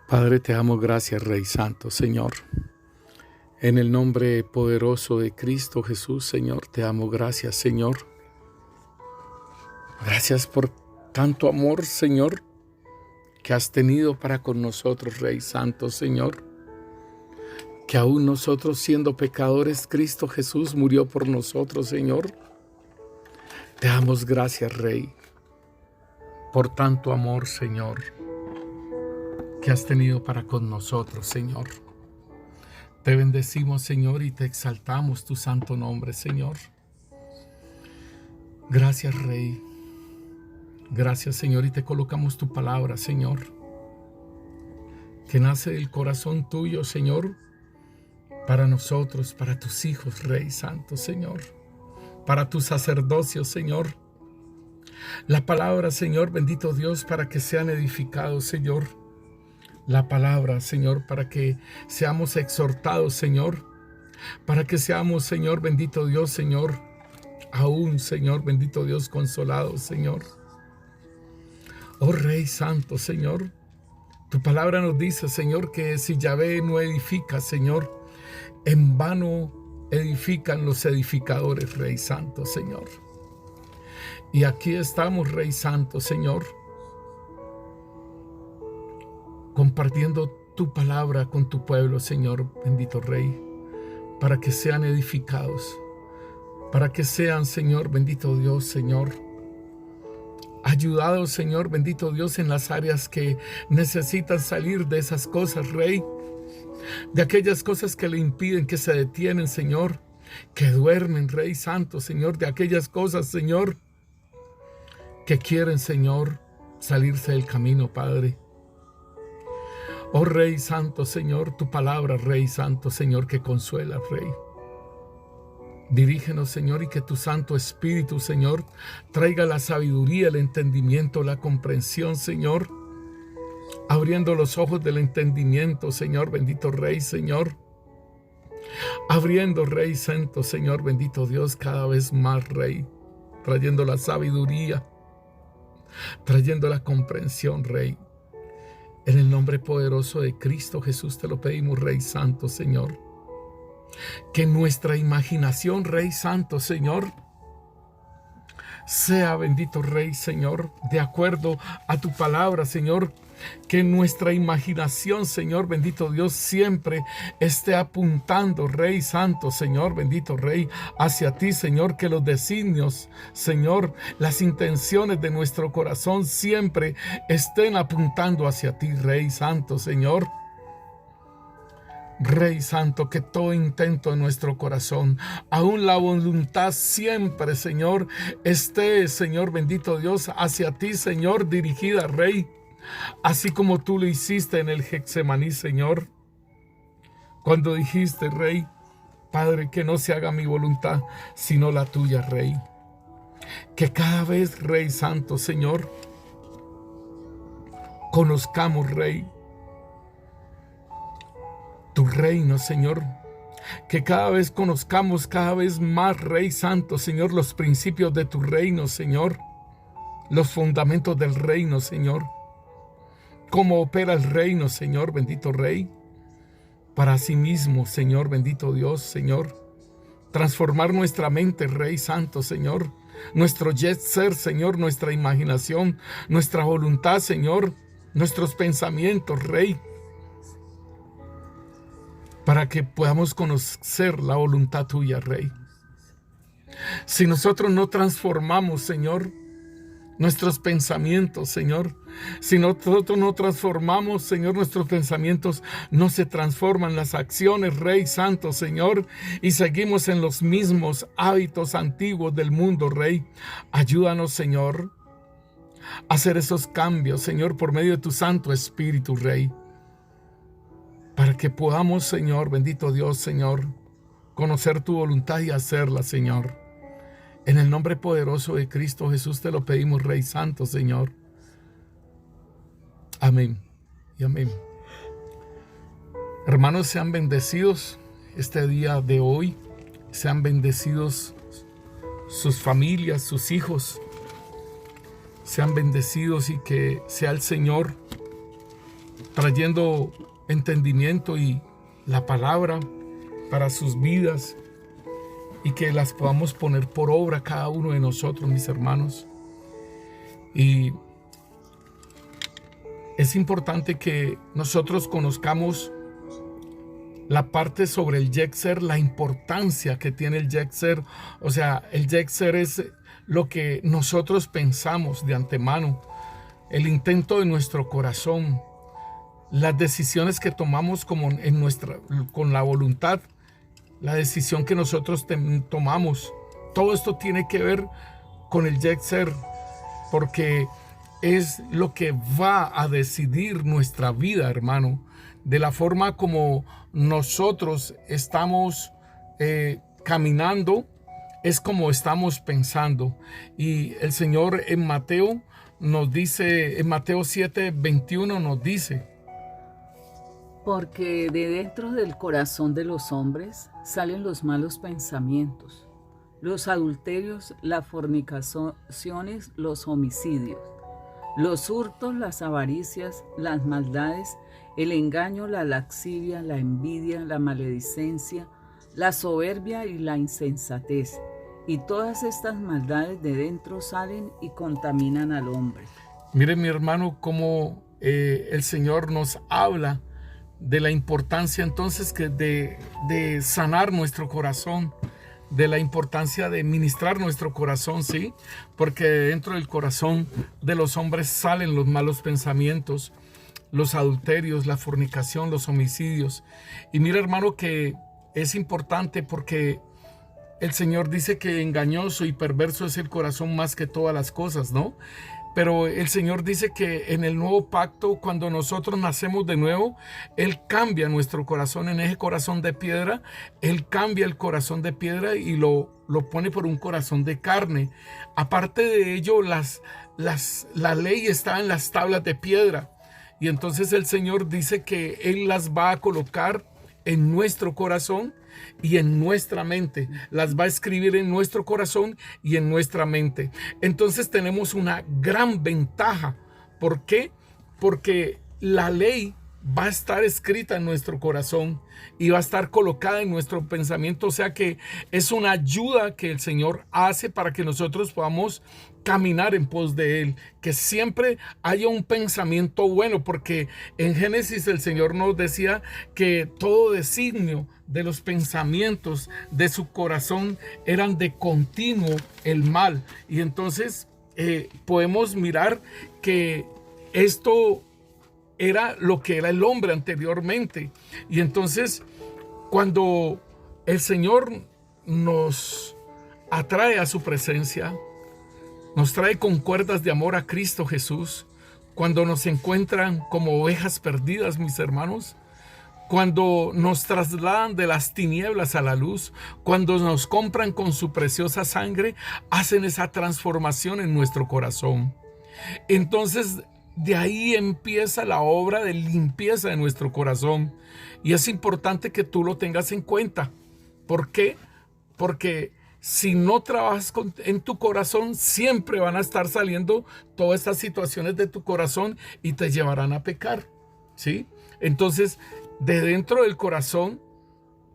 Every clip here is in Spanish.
Padre, te damos gracias, Rey Santo, Señor. En el nombre poderoso de Cristo Jesús, Señor, te damos gracias, Señor. Gracias por tanto amor, Señor, que has tenido para con nosotros, Rey Santo, Señor. Que aún nosotros siendo pecadores, Cristo Jesús murió por nosotros, Señor. Te damos gracias, Rey, por tanto amor, Señor, que has tenido para con nosotros, Señor. Te bendecimos, Señor, y te exaltamos tu santo nombre, Señor. Gracias, Rey. Gracias, Señor, y te colocamos tu palabra, Señor, que nace del corazón tuyo, Señor, para nosotros, para tus hijos, Rey Santo, Señor, para tu sacerdocio, Señor. La palabra, Señor, bendito Dios, para que sean edificados, Señor. La palabra, Señor, para que seamos exhortados, Señor, para que seamos, Señor, bendito Dios, Señor, aún, Señor, bendito Dios, consolados, Señor. Oh Rey Santo, Señor, tu palabra nos dice, Señor, que si Yahvé no edifica, Señor, en vano edifican los edificadores, Rey Santo, Señor. Y aquí estamos, Rey Santo, Señor, compartiendo tu palabra con tu pueblo, Señor, bendito Rey, para que sean edificados, para que sean, Señor, bendito Dios, Señor, ayudados, Señor, bendito Dios, en las áreas que necesitan salir de esas cosas, Rey, de aquellas cosas que le impiden, que se detienen, Señor, que duermen, Rey Santo, Señor, de aquellas cosas, Señor, que quieren, Señor, salirse del camino, Padre. Oh Rey Santo, Señor, tu palabra, Rey Santo, Señor, que consuela, Rey. Dirígenos, Señor, y que tu Santo Espíritu, Señor, traiga la sabiduría, el entendimiento, la comprensión, Señor, abriendo los ojos del entendimiento, Señor, bendito Rey, Señor. Abriendo, Rey Santo, Señor, bendito Dios, cada vez más, Rey, trayendo la sabiduría, trayendo la comprensión, Rey. En el nombre poderoso de Cristo Jesús te lo pedimos, Rey Santo, Señor. Que nuestra imaginación, Rey Santo, Señor, sea, bendito Rey, Señor, de acuerdo a tu palabra, Señor. Que nuestra imaginación, Señor, bendito Dios, siempre esté apuntando, Rey Santo, Señor, bendito Rey, hacia ti, Señor. Que los designios, Señor, las intenciones de nuestro corazón siempre estén apuntando hacia ti, Rey Santo, Señor. Rey Santo, que todo intento de nuestro corazón, aún la voluntad siempre, Señor, esté, Señor, bendito Dios, hacia ti, Señor, dirigida, Rey. Así como tú lo hiciste en el Getsemaní, Señor, cuando dijiste, Rey, Padre, que no se haga mi voluntad, sino la tuya, Rey. Que cada vez, Rey Santo, Señor, conozcamos, Rey, tu reino, Señor. Que cada vez conozcamos cada vez más, Rey Santo, Señor, los principios de tu reino, Señor. Los fundamentos del reino, Señor. Cómo opera el reino, Señor, bendito Rey, para sí mismo, Señor, bendito Dios, Señor, transformar nuestra mente, Rey Santo, Señor, nuestro jet ser, Señor, nuestra imaginación, nuestra voluntad, Señor, nuestros pensamientos, Rey, para que podamos conocer la voluntad tuya, Rey. Si nosotros no transformamos, Señor, nuestros pensamientos, Señor, si nosotros no transformamos, Señor, nuestros pensamientos, no se transforman las acciones, Rey Santo, Señor, y seguimos en los mismos hábitos antiguos del mundo, Rey. Ayúdanos, Señor, a hacer esos cambios, Señor, por medio de tu Santo Espíritu, Rey, para que podamos, Señor, bendito Dios, Señor, conocer tu voluntad y hacerla, Señor. En el nombre poderoso de Cristo Jesús te lo pedimos, Rey Santo, Señor. Amén y amén. Hermanos, sean bendecidos este día de hoy. Sean bendecidos sus familias, sus hijos. Sean bendecidos y que sea el Señor trayendo entendimiento y la palabra para sus vidas, y que las podamos poner por obra cada uno de nosotros, mis hermanos. Y es importante que nosotros conozcamos la parte sobre el Yetzer, la importancia que tiene el Yetzer. O sea, el Yetzer es lo que nosotros pensamos de antemano, el intento de nuestro corazón, las decisiones que tomamos con la voluntad, la decisión que nosotros tomamos. Todo esto tiene que ver con el Yetzer, porque es lo que va a decidir nuestra vida, hermano. De la forma como nosotros estamos caminando, es como estamos pensando. Y el Señor en Mateo nos dice, en Mateo 7:21 nos dice: porque de dentro del corazón de los hombres salen los malos pensamientos, los adulterios, las fornicaciones, los homicidios, los hurtos, las avaricias, las maldades, el engaño, la lascivia, la envidia, la maledicencia, la soberbia y la insensatez. Y todas estas maldades de dentro salen y contaminan al hombre. Mire, mi hermano, cómo el Señor nos habla de la importancia entonces de sanar nuestro corazón, de la importancia de ministrar nuestro corazón, ¿sí? Porque dentro del corazón de los hombres salen los malos pensamientos, los adulterios, la fornicación, los homicidios. Y mira, hermano, que es importante porque el Señor dice que engañoso y perverso es el corazón más que todas las cosas, ¿no? Pero el Señor dice que en el nuevo pacto, cuando nosotros nacemos de nuevo, Él cambia nuestro corazón en ese corazón de piedra. Él cambia el corazón de piedra y lo pone por un corazón de carne. Aparte de ello, la ley está en las tablas de piedra. Y entonces el Señor dice que Él las va a colocar en nuestro corazón y en nuestra mente. Las va a escribir en nuestro corazón y en nuestra mente. Entonces tenemos una gran ventaja. ¿Por qué? Porque la ley va a estar escrita en nuestro corazón y va a estar colocada en nuestro pensamiento. O sea que es una ayuda que el Señor hace para que nosotros podamos caminar en pos de Él, que siempre haya un pensamiento bueno, porque en Génesis el Señor nos decía que todo designio de los pensamientos de su corazón eran de continuo el mal. Y entonces podemos mirar que esto era lo que era el hombre anteriormente. Y entonces, cuando el Señor nos atrae a su presencia, nos trae con cuerdas de amor a Cristo Jesús, cuando nos encuentran como ovejas perdidas, mis hermanos, cuando nos trasladan de las tinieblas a la luz, cuando nos compran con su preciosa sangre, hacen esa transformación en nuestro corazón. Entonces, de ahí empieza la obra de limpieza de nuestro corazón. Y es importante que tú lo tengas en cuenta. ¿Por qué? Porque si no trabajas en tu corazón, siempre van a estar saliendo todas estas situaciones de tu corazón y te llevarán a pecar, ¿sí? Entonces, de dentro del corazón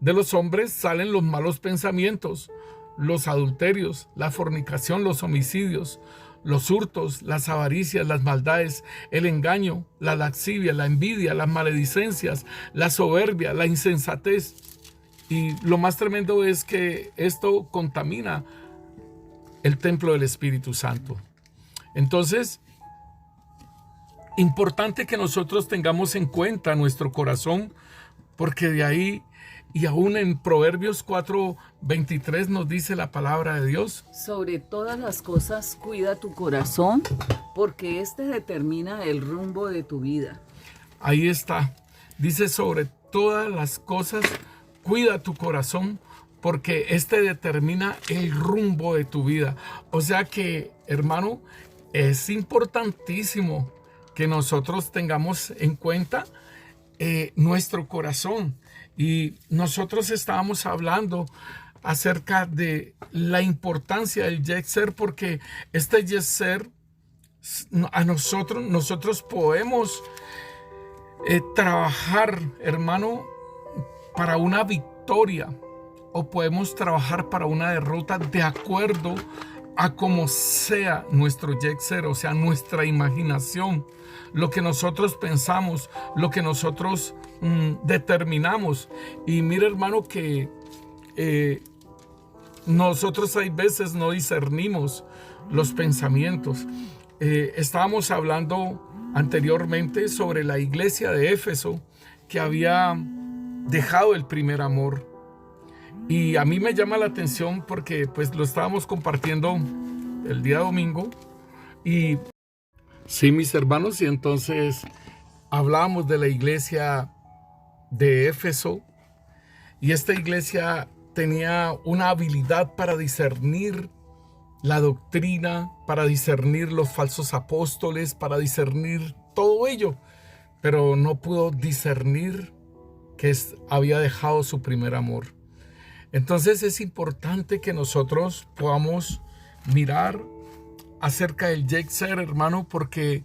de los hombres salen los malos pensamientos, los adulterios, la fornicación, los homicidios, los hurtos, las avaricias, las maldades, el engaño, la lascivia, la envidia, las maledicencias, la soberbia, la insensatez. Y lo más tremendo es que esto contamina el templo del Espíritu Santo. Entonces, importante que nosotros tengamos en cuenta nuestro corazón, porque de ahí, y aún en Proverbios 4:23 nos dice la palabra de Dios: sobre todas las cosas cuida tu corazón, porque este determina el rumbo de tu vida. Ahí está. Dice: sobre todas las cosas cuida tu corazón, porque este determina el rumbo de tu vida. O sea que, hermano, es importantísimo que nosotros tengamos en cuenta nuestro corazón. Y nosotros estábamos hablando acerca de la importancia del Yetzer, porque este Yetzer a nosotros podemos trabajar, hermano, para una victoria o podemos trabajar para una derrota de acuerdo a como sea nuestro yetzer, o sea, nuestra imaginación, lo que nosotros pensamos, lo que nosotros determinamos. Y mire, hermano, que nosotros hay veces no discernimos los pensamientos. Estábamos hablando anteriormente sobre la iglesia de Éfeso que había dejado el primer amor. Y a mí me llama la atención porque pues lo estábamos compartiendo el día domingo. Y sí, mis hermanos, y entonces hablábamos de la iglesia de Éfeso. Y esta iglesia tenía una habilidad para discernir la doctrina, para discernir los falsos apóstoles, para discernir todo ello. Pero no pudo discernir que había dejado su primer amor. Entonces es importante que nosotros podamos mirar acerca del yetzer, hermano, porque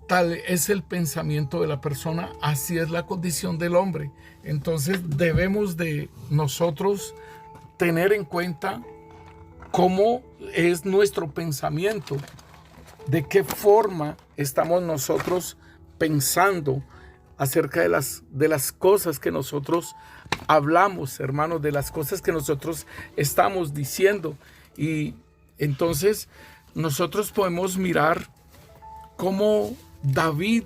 tal es el pensamiento de la persona, así es la condición del hombre. Entonces debemos de nosotros tener en cuenta cómo es nuestro pensamiento, de qué forma estamos nosotros pensando acerca de las cosas que nosotros hablamos, hermanos, de las cosas que nosotros estamos diciendo. Y entonces nosotros podemos mirar cómo David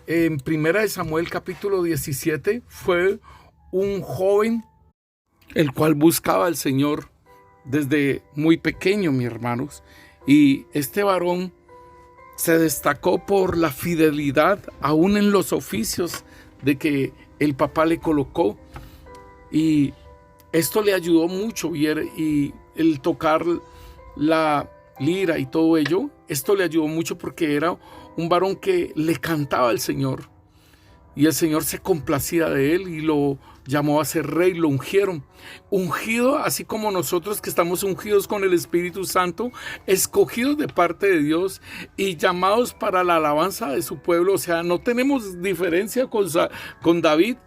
en 1 Samuel capítulo 17 fue un joven el cual buscaba al Señor desde muy pequeño, mis hermanos. Y este varón se destacó por la fidelidad aún en los oficios de que el papá le colocó, y esto le ayudó mucho, y el tocar la lira y todo ello, esto le ayudó mucho porque era un varón que le cantaba al Señor y el Señor se complacía de él y lo llamó a ser rey, lo ungieron. Ungido, así como nosotros que estamos ungidos con el Espíritu Santo, escogidos de parte de Dios y llamados para la alabanza de su pueblo. O sea, no tenemos diferencia con David.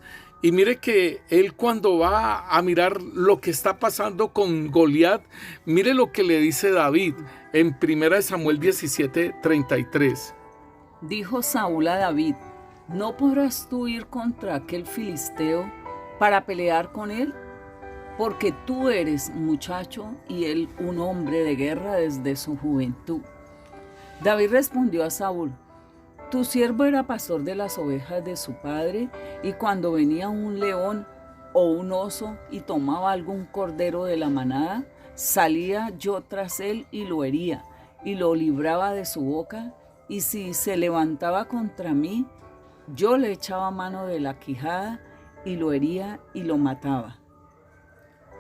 Y mire que él, cuando va a mirar lo que está pasando con Goliat, mire lo que le dice David en 1 Samuel 17:33. Dijo Saúl a David: ¿no podrás tú ir contra aquel filisteo para pelear con él? Porque tú eres muchacho y él un hombre de guerra desde su juventud. David respondió a Saúl: tu siervo era pastor de las ovejas de su padre, y cuando venía un león o un oso y tomaba algún cordero de la manada, salía yo tras él y lo hería, y lo libraba de su boca, y si se levantaba contra mí, yo le echaba mano de la quijada y lo hería y lo mataba.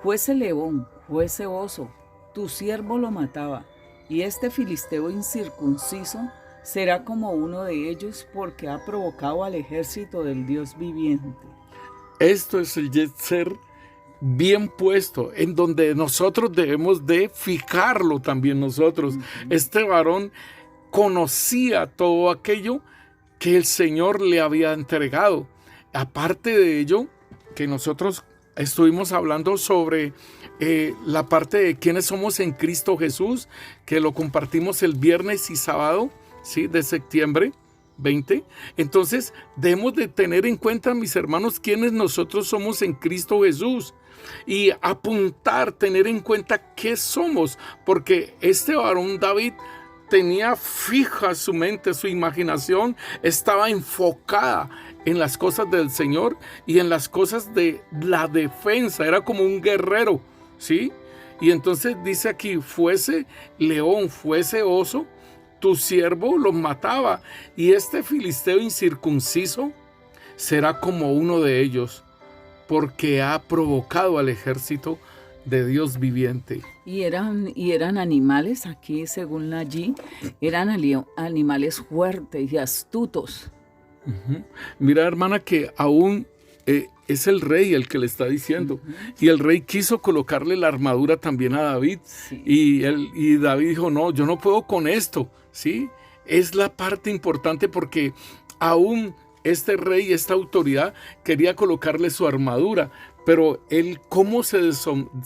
Fuese león, fuese oso, tu siervo lo mataba, y este filisteo incircunciso será como uno de ellos, porque ha provocado al ejército del Dios viviente. Esto es el yetzer bien puesto, en donde nosotros debemos de fijarlo también nosotros. Este varón conocía todo aquello que el Señor le había entregado. Aparte de ello, que nosotros estuvimos hablando sobre la parte de quiénes somos en Cristo Jesús, que lo compartimos el viernes y sábado, ¿sí?, de septiembre 20. Entonces debemos de tener en cuenta, mis hermanos, quiénes nosotros somos en Cristo Jesús y apuntar, tener en cuenta qué somos, porque este varón David tenía fija su mente, su imaginación estaba enfocada en las cosas del Señor y en las cosas de la defensa. Era como un guerrero, ¿sí? Y entonces dice aquí: fuese león, fuese oso, tu siervo los mataba, y este filisteo incircunciso será como uno de ellos, porque ha provocado al ejército de Dios viviente. Y eran animales, aquí según allí, eran animales fuertes y astutos. Mira, hermana, que aún es el rey el que le está diciendo. Y el rey quiso colocarle la armadura también a David. Sí. Y David dijo: no, yo no puedo con esto, ¿sí? Es la parte importante, porque aún este rey, esta autoridad, quería colocarle su armadura, pero él cómo se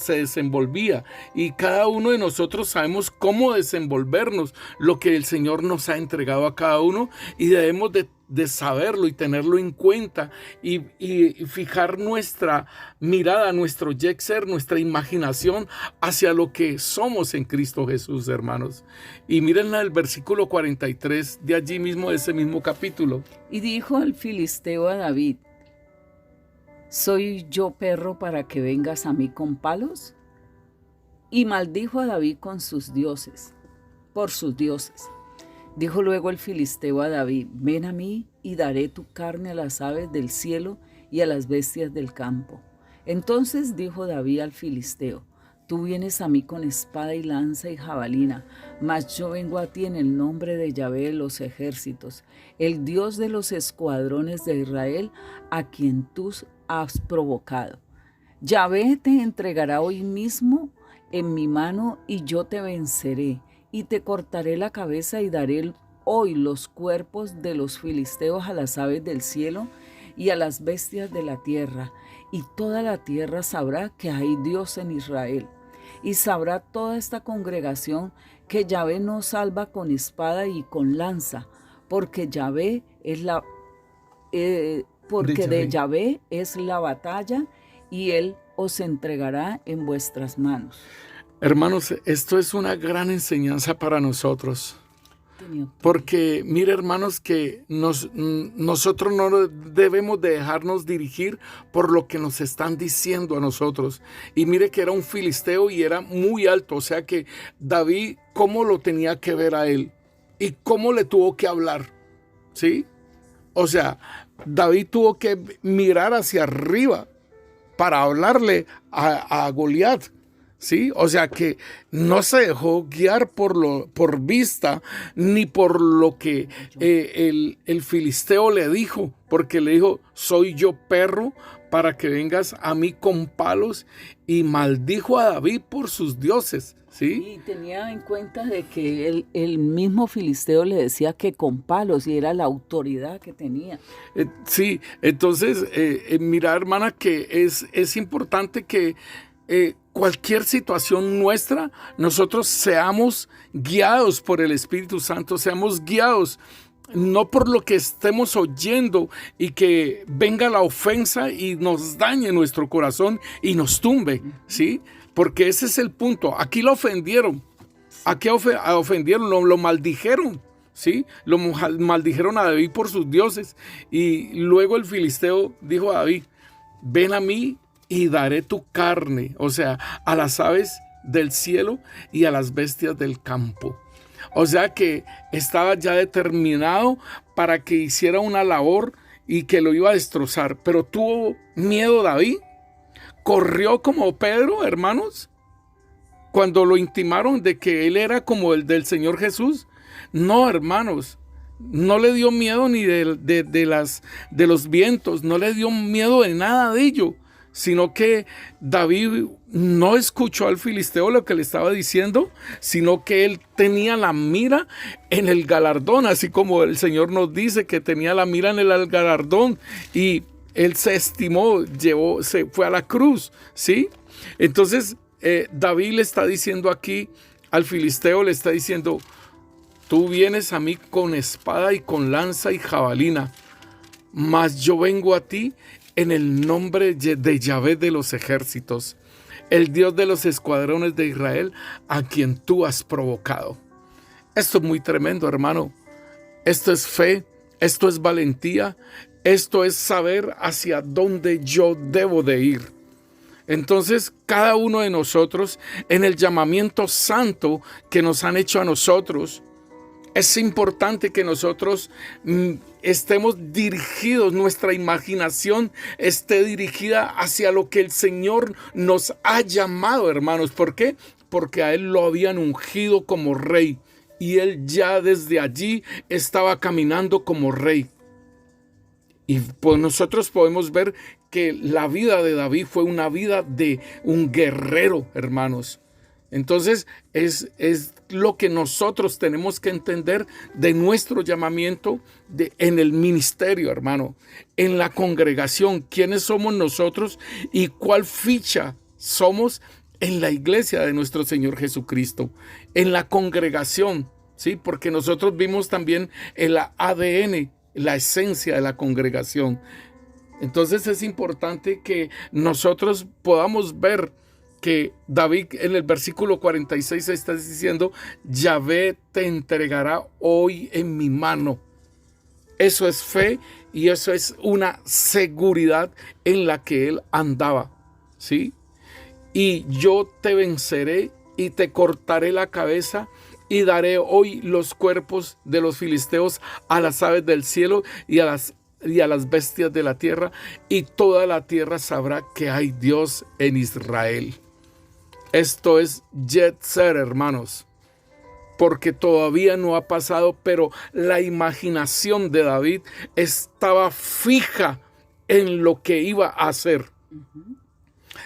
desenvolvía. Y cada uno de nosotros sabemos cómo desenvolvernos, lo que el Señor nos ha entregado a cada uno, y debemos de saberlo y tenerlo en cuenta y fijar nuestra mirada, nuestro ser, nuestra imaginación hacia lo que somos en Cristo Jesús, hermanos. Y miren el versículo 43 de allí mismo, de ese mismo capítulo. Y dijo el filisteo a David: ¿soy yo perro para que vengas a mí con palos? Y maldijo a David con sus dioses, por sus dioses. Dijo luego el filisteo a David: ven a mí y daré tu carne a las aves del cielo y a las bestias del campo. Entonces dijo David al filisteo: tú vienes a mí con espada y lanza y jabalina, mas yo vengo a ti en el nombre de Yahvé de los ejércitos, el Dios de los escuadrones de Israel, a quien tú has provocado. Yahvé te entregará hoy mismo en mi mano y yo te venceré. Y te cortaré la cabeza y daré hoy los cuerpos de los filisteos a las aves del cielo y a las bestias de la tierra. Y toda la tierra sabrá que hay Dios en Israel. Y sabrá toda esta congregación que Yahvé nos salva con espada y con lanza, porque Yahvé es de Yahvé es la batalla y él os entregará en vuestras manos. Hermanos, esto es una gran enseñanza para nosotros. Porque mire, hermanos, que nosotros no debemos de dejarnos dirigir por lo que nos están diciendo a nosotros. Y mire que era un filisteo y era muy alto. O sea que David, ¿cómo lo tenía que ver a él? ¿Y cómo le tuvo que hablar? ¿Sí? O sea, David tuvo que mirar hacia arriba para hablarle a Goliat. ¿Sí? O sea que no se dejó guiar por vista ni por lo que el filisteo le dijo, porque le dijo: soy yo perro para que vengas a mí con palos, y maldijo a David por sus dioses. ¿Sí? Y tenía en cuenta de que el mismo filisteo le decía que con palos, y era la autoridad que tenía. Sí, entonces mira, hermana, que es importante que cualquier situación nuestra, nosotros seamos guiados por el Espíritu Santo, seamos guiados no por lo que estemos oyendo y que venga la ofensa y nos dañe nuestro corazón y nos tumbe, ¿sí? Porque ese es el punto. Aquí lo ofendieron, aquí ofendieron, lo maldijeron, ¿sí? Lo maldijeron a David por sus dioses, y luego el filisteo dijo a David: ven a mí y daré tu carne, o sea, a las aves del cielo y a las bestias del campo. O sea que estaba ya determinado para que hiciera una labor y que lo iba a destrozar. Pero tuvo miedo David, corrió como Pedro, hermanos, cuando lo intimaron de que él era como el del Señor Jesús. No, hermanos, no le dio miedo ni de los vientos, no le dio miedo de nada de ello, sino que David no escuchó al filisteo lo que le estaba diciendo, sino que él tenía la mira en el galardón, así como el Señor nos dice que tenía la mira en el galardón, y él se estimó, se fue a la cruz, ¿sí? Entonces David le está diciendo aquí al filisteo, le está diciendo: tú vienes a mí con espada y con lanza y jabalina, mas yo vengo a ti en el nombre de Yahvé de los ejércitos, el Dios de los escuadrones de Israel, a quien tú has provocado. Esto es muy tremendo, hermano. Esto es fe, esto es valentía, esto es saber hacia dónde yo debo de ir. Entonces, cada uno de nosotros, en el llamamiento santo que nos han hecho a nosotros, es importante que nosotros estemos dirigidos, nuestra imaginación esté dirigida hacia lo que el Señor nos ha llamado, hermanos. ¿Por qué? Porque a él lo habían ungido como rey, y él ya desde allí estaba caminando como rey. Y pues nosotros podemos ver que la vida de David fue una vida de un guerrero, hermanos. Entonces es lo que nosotros tenemos que entender de nuestro llamamiento en el ministerio, hermano, en la congregación, quiénes somos nosotros y cuál ficha somos en la iglesia de nuestro Señor Jesucristo, en la congregación, ¿sí? Porque nosotros vimos también el ADN, la esencia de la congregación. Entonces es importante que nosotros podamos ver que David en el versículo 46 está diciendo: Yahvé te entregará hoy en mi mano. Eso es fe y eso es una seguridad en la que él andaba, ¿sí? Y yo te venceré y te cortaré la cabeza y daré hoy los cuerpos de los filisteos a las aves del cielo y a las bestias de la tierra, y toda la tierra sabrá que hay Dios en Israel. Esto es Yetzer, hermanos, porque todavía no ha pasado, pero la imaginación de David estaba fija en lo que iba a hacer.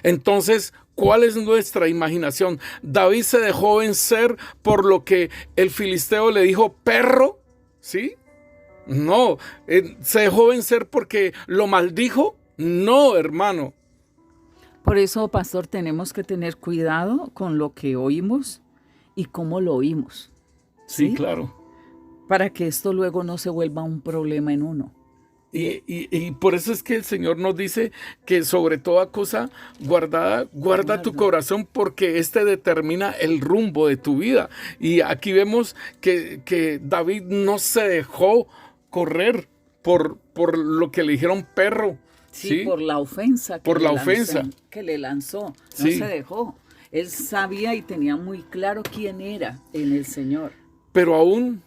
Entonces, ¿cuál es nuestra imaginación? David se dejó vencer por lo que el filisteo le dijo perro, ¿sí? No. ¿Se dejó vencer porque lo maldijo? No, hermano. Por eso, pastor, tenemos que tener cuidado con lo que oímos y cómo lo oímos. Sí, claro. Para que esto luego no se vuelva un problema en uno. Y por eso es que el Señor nos dice que sobre toda cosa guarda tu corazón, porque este determina el rumbo de tu vida. Y aquí vemos que David no se dejó correr por lo que le dijeron perro. Sí, por la ofensa que le lanzó. No sí. Se dejó. Él sabía y tenía muy claro quién era en el Señor. Pero aún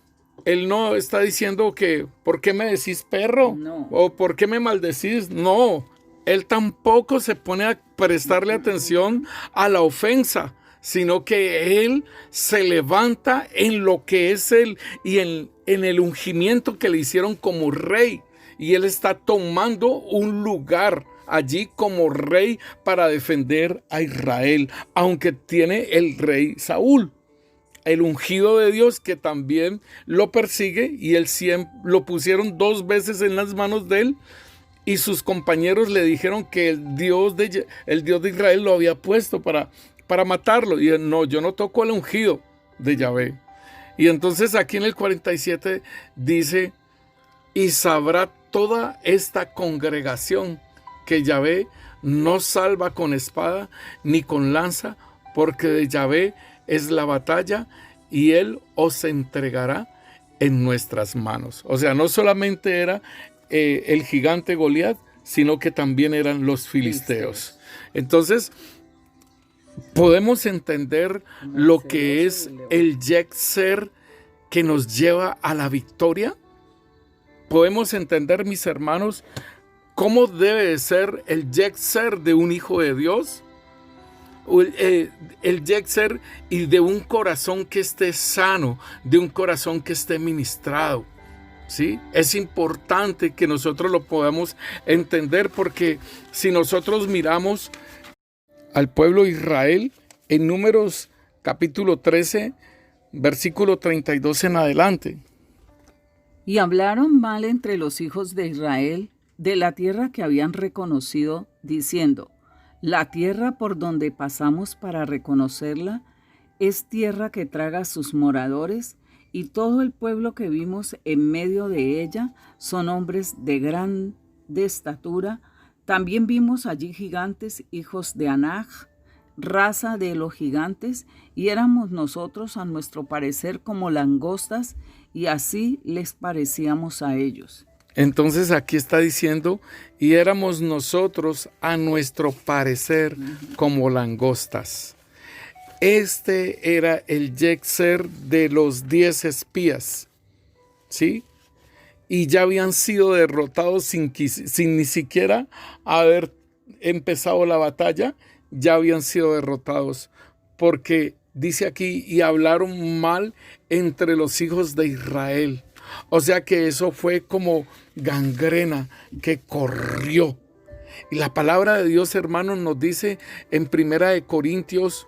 él no está diciendo que ¿por qué me decís perro? No. O ¿por qué me maldecís? No. Él tampoco se pone a prestarle atención a la ofensa, sino que él se levanta en lo que es él y en el ungimiento que le hicieron como rey. Y él está tomando un lugar allí como rey para defender a Israel, aunque tiene el rey Saúl, el ungido de Dios, que también lo persigue, y él siempre lo pusieron 2 veces en las manos de él, y sus compañeros le dijeron que el Dios de Israel lo había puesto para matarlo. Y él, no, yo no toco al ungido de Yahvé. Y entonces aquí en el 47 dice: y sabrá toda esta congregación que Yahvé no salva con espada ni con lanza, porque de Yahvé es la batalla y él os entregará en nuestras manos. O sea, no solamente era el gigante Goliat, sino que también eran los filisteos. Entonces, podemos entender lo que es el Yetzer que nos lleva a la victoria. Podemos entender, mis hermanos, cómo debe de ser el Yetzer de un hijo de Dios. El Yetzer y de un corazón que esté sano, de un corazón que esté ministrado, ¿sí? Es importante que nosotros lo podamos entender, porque si nosotros miramos al pueblo de Israel en Números capítulo 13, versículo 32 en adelante. Y hablaron mal entre los hijos de Israel de la tierra que habían reconocido, diciendo: la tierra por donde pasamos para reconocerla es tierra que traga a sus moradores, y todo el pueblo que vimos en medio de ella son hombres de grande estatura. También vimos allí gigantes, hijos de Anak, raza de los gigantes, y éramos nosotros a nuestro parecer como langostas, y así les parecíamos a ellos. Entonces aquí está diciendo: y éramos nosotros a nuestro parecer como langostas. Este era el Yetzer de los 10 espías, ¿sí? Y ya habían sido derrotados sin ni siquiera haber empezado la batalla. Ya habían sido derrotados, porque dice aquí: y hablaron mal entre los hijos de Israel. O sea que eso fue como gangrena que corrió. Y la palabra de Dios, hermanos, nos dice en 1 Corintios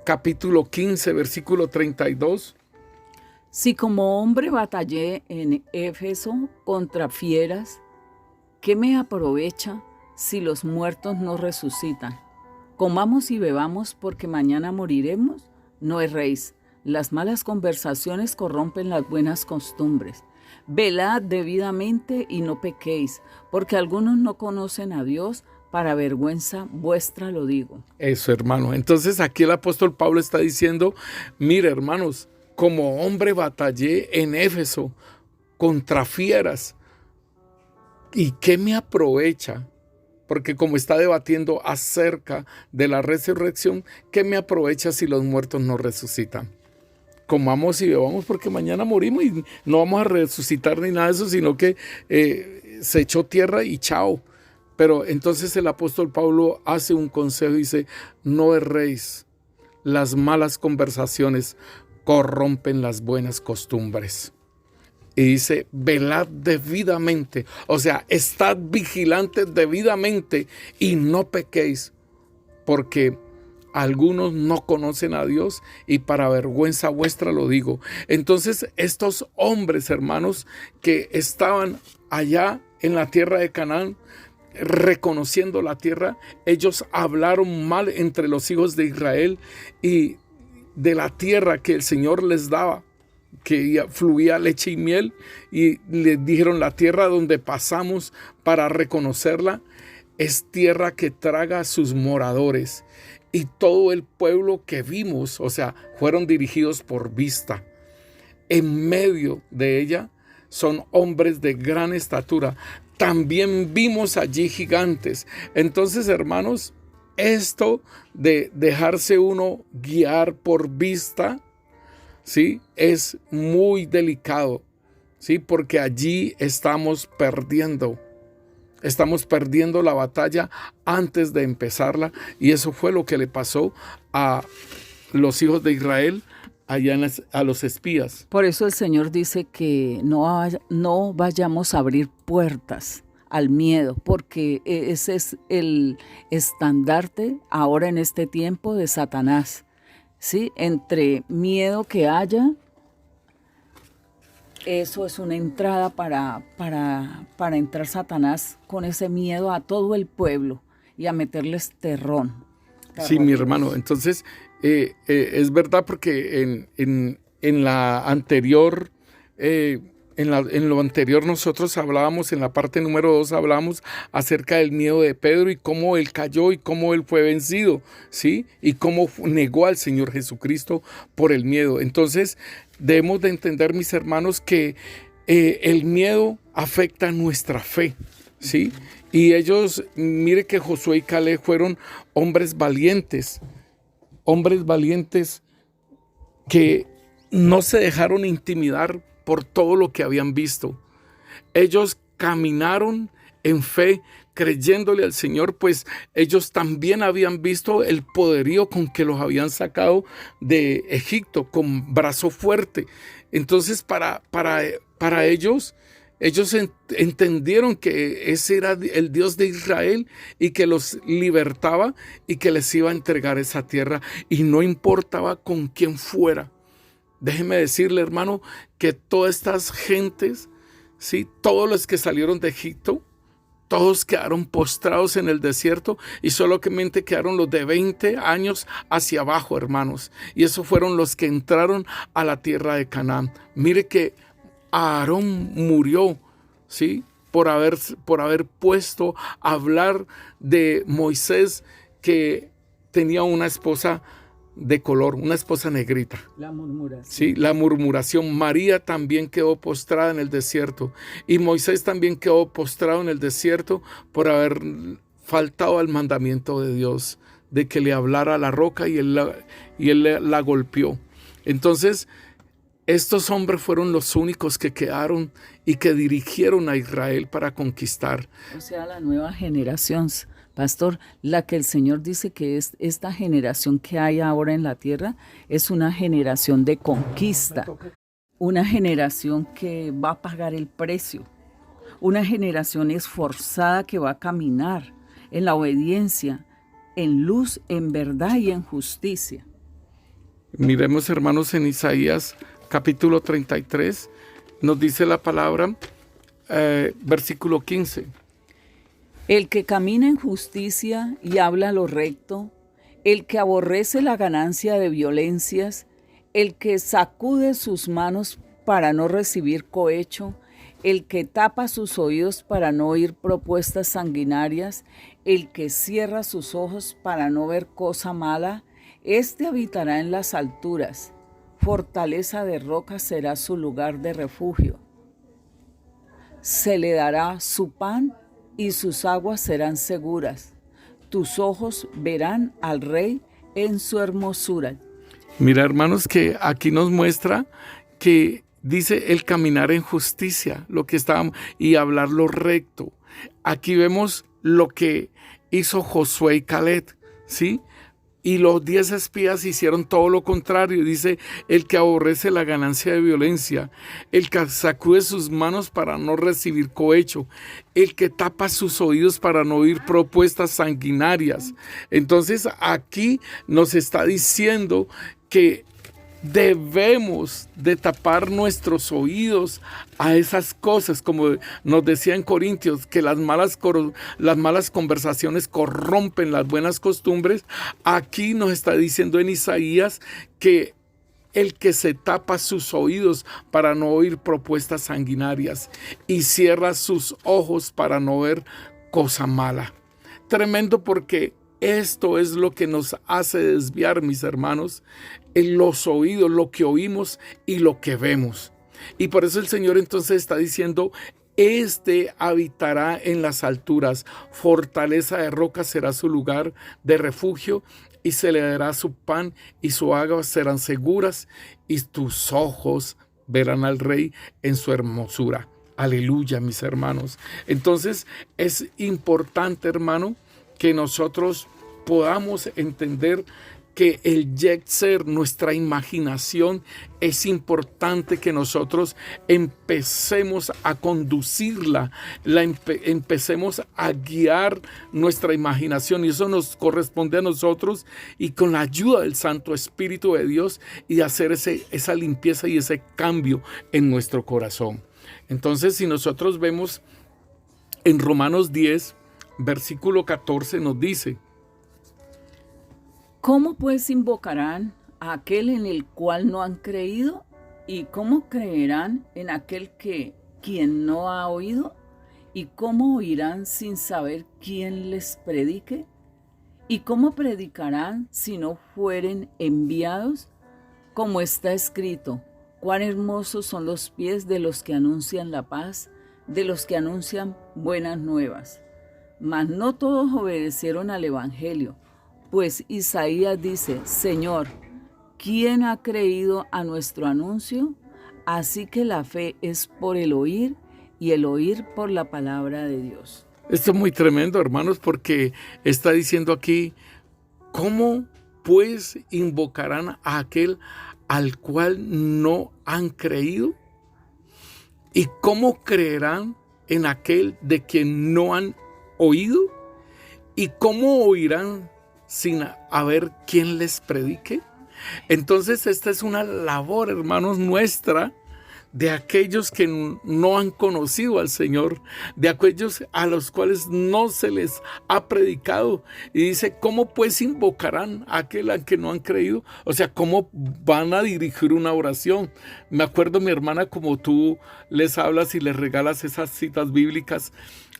capítulo 15, versículo 32. Si como hombre batallé en Éfeso contra fieras, ¿qué me aprovecha si los muertos no resucitan? Comamos y bebamos porque mañana moriremos. No erréis. Las malas conversaciones corrompen las buenas costumbres. Velad debidamente y no pequéis, porque algunos no conocen a Dios. Para vergüenza vuestra lo digo. Eso, hermano. Entonces aquí el apóstol Pablo está diciendo, mire, hermanos, como hombre batallé en Éfeso contra fieras. ¿Y qué me aprovecha? Porque como está debatiendo acerca de la resurrección, ¿qué me aprovecha si los muertos no resucitan? Comamos y bebamos porque mañana morimos y no vamos a resucitar ni nada de eso, sino que se echó tierra y chao. Pero entonces el apóstol Pablo hace un consejo y dice, no erréis, las malas conversaciones corrompen las buenas costumbres. Y dice, velad debidamente, o sea, estad vigilantes debidamente y no pequéis, porque algunos no conocen a Dios y para vergüenza vuestra lo digo. Entonces estos hombres, hermanos, que estaban allá en la tierra de Canaán, reconociendo la tierra, ellos hablaron mal entre los hijos de Israel y de la tierra que el Señor les daba, que fluía leche y miel, y les dijeron, la tierra donde pasamos para reconocerla es tierra que traga a sus moradores, y todo el pueblo que vimos, o sea, fueron dirigidos por vista. En medio de ella son hombres de gran estatura. También vimos allí gigantes. Entonces, hermanos, esto de dejarse uno guiar por vista, ¿sí?, es muy delicado, ¿sí?, porque allí estamos perdiendo la batalla antes de empezarla, y eso fue lo que le pasó a los hijos de Israel allá a los espías. Por eso el Señor dice que no vayamos a abrir puertas al miedo, porque ese es el estandarte ahora en este tiempo de Satanás, ¿sí? Entre miedo que haya, eso es una entrada para entrar Satanás con ese miedo a todo el pueblo y a meterles terror. Sí, mi hermano. Entonces, es verdad, porque en la anterior, en lo anterior nosotros hablábamos, en la parte número 2 hablábamos acerca del miedo de Pedro y cómo él cayó y cómo él fue vencido, ¿sí? Y cómo negó al Señor Jesucristo por el miedo. Entonces, debemos de entender, mis hermanos, que el miedo afecta nuestra fe, ¿sí? Y ellos, mire que Josué y Caleb fueron hombres valientes que no se dejaron intimidar por todo lo que habían visto. Ellos caminaron en fe, creyéndole al Señor, pues ellos también habían visto el poderío con que los habían sacado de Egipto, con brazo fuerte. Entonces, para ellos entendieron que ese era el Dios de Israel y que los libertaba y que les iba a entregar esa tierra, y no importaba con quién fuera. Déjeme decirle, hermano, que todas estas gentes, ¿sí?, todos los que salieron de Egipto, todos quedaron postrados en el desierto, y solamente quedaron los de 20 años hacia abajo, hermanos. Y esos fueron los que entraron a la tierra de Canaán. Mire que Aarón murió, ¿sí?, por haber puesto a hablar de Moisés, que tenía una esposa de color, una esposa negrita. La murmuración. Sí, la murmuración. María también quedó postrada en el desierto, y Moisés también quedó postrado en el desierto por haber faltado al mandamiento de Dios, de que le hablara a la roca, y él la golpeó. Entonces, estos hombres fueron los únicos que quedaron y que dirigieron a Israel para conquistar. O sea, la nueva generación, pastor, la que el Señor dice que es esta generación que hay ahora en la tierra, es una generación de conquista, una generación que va a pagar el precio, una generación esforzada que va a caminar en la obediencia, en luz, en verdad y en justicia. Miremos, hermanos, en Isaías capítulo 33, nos dice la palabra, versículo 15. El que camina en justicia y habla lo recto, el que aborrece la ganancia de violencias, el que sacude sus manos para no recibir cohecho, el que tapa sus oídos para no oír propuestas sanguinarias, el que cierra sus ojos para no ver cosa mala, éste habitará en las alturas, fortaleza de roca será su lugar de refugio. Se le dará su pan y sus aguas serán seguras. Tus ojos verán al Rey en su hermosura. Mira, hermanos, que aquí nos muestra que dice el caminar en justicia, lo que estábamos, y hablar lo recto. Aquí vemos lo que hizo Josué y Caleb, ¿sí? Y los 10 espías hicieron todo lo contrario. Dice, el que aborrece la ganancia de violencia, el que sacude sus manos para no recibir cohecho, el que tapa sus oídos para no oír propuestas sanguinarias. Entonces aquí nos está diciendo que debemos de tapar nuestros oídos a esas cosas, como nos decía en Corintios, que las malas conversaciones corrompen las buenas costumbres. Aquí nos está diciendo en Isaías que el que se tapa sus oídos para no oír propuestas sanguinarias y cierra sus ojos para no ver cosa mala. Tremendo, porque esto es lo que nos hace desviar, mis hermanos, en los oídos, lo que oímos y lo que vemos. Y por eso el Señor entonces está diciendo, este habitará en las alturas, fortaleza de roca será su lugar de refugio, y se le dará su pan y su agua serán seguras, y tus ojos verán al Rey en su hermosura. Aleluya, mis hermanos. Entonces es importante, hermano, que nosotros podamos entender que el yetzer, nuestra imaginación, es importante que nosotros empecemos a conducirla, empecemos a guiar nuestra imaginación, y eso nos corresponde a nosotros, y con la ayuda del Santo Espíritu de Dios, y hacer esa limpieza y ese cambio en nuestro corazón. Entonces, si nosotros vemos en Romanos 10, versículo 14, nos dice: ¿Cómo pues invocarán a aquel en el cual no han creído? ¿Y cómo creerán en aquel quien no ha oído? ¿Y cómo oirán sin saber quién les predique? ¿Y cómo predicarán si no fueren enviados? Como está escrito, cuán hermosos son los pies de los que anuncian la paz, de los que anuncian buenas nuevas. Mas no todos obedecieron al evangelio. Pues Isaías dice, Señor, ¿quién ha creído a nuestro anuncio? Así que la fe es por el oír, y el oír por la palabra de Dios. Esto es muy tremendo, hermanos, porque está diciendo aquí, ¿cómo pues invocarán a aquel al cual no han creído? ¿Y cómo creerán en aquel de quien no han oído? ¿Y cómo oirán sin haber quien les predique? Entonces esta es una labor, hermanos, nuestra, de aquellos que no han conocido al Señor, de aquellos a los cuales no se les ha predicado. Y dice, ¿cómo pues invocarán a aquel al que no han creído? O sea, ¿cómo van a dirigir una oración? Me acuerdo, mi hermana, como tú les hablas y les regalas esas citas bíblicas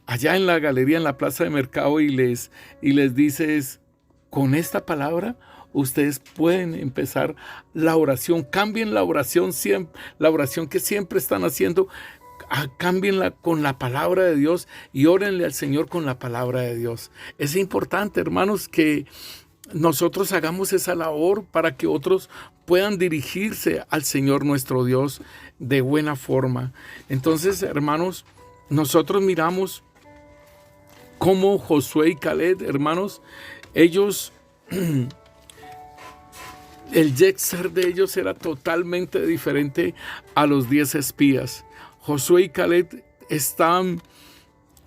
allá en la galería, en la plaza de mercado, y les dices, con esta palabra ustedes pueden empezar la oración. Cambien la oración siempre, la oración que siempre están haciendo, cámbienla con la palabra de Dios y órenle al Señor con la palabra de Dios. Es importante, hermanos, que nosotros hagamos esa labor para que otros puedan dirigirse al Señor nuestro Dios de buena forma. Entonces, hermanos, nosotros miramos cómo Josué y Caleb, hermanos, ellos, el yetzer de ellos era totalmente diferente a los 10 espías. Josué y Caleb estaban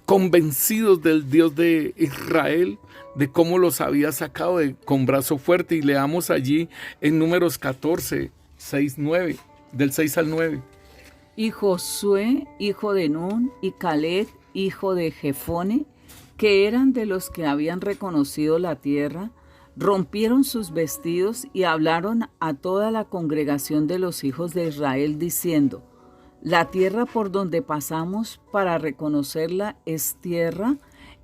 convencidos del Dios de Israel, de cómo los había sacado con brazo fuerte. Y leamos allí en Números 14, 6, 9, del 6 al 9. Y Josué, hijo de Nun, y Caleb, hijo de Jefone, que eran de los que habían reconocido la tierra, rompieron sus vestidos y hablaron a toda la congregación de los hijos de Israel, diciendo: la tierra por donde pasamos para reconocerla es tierra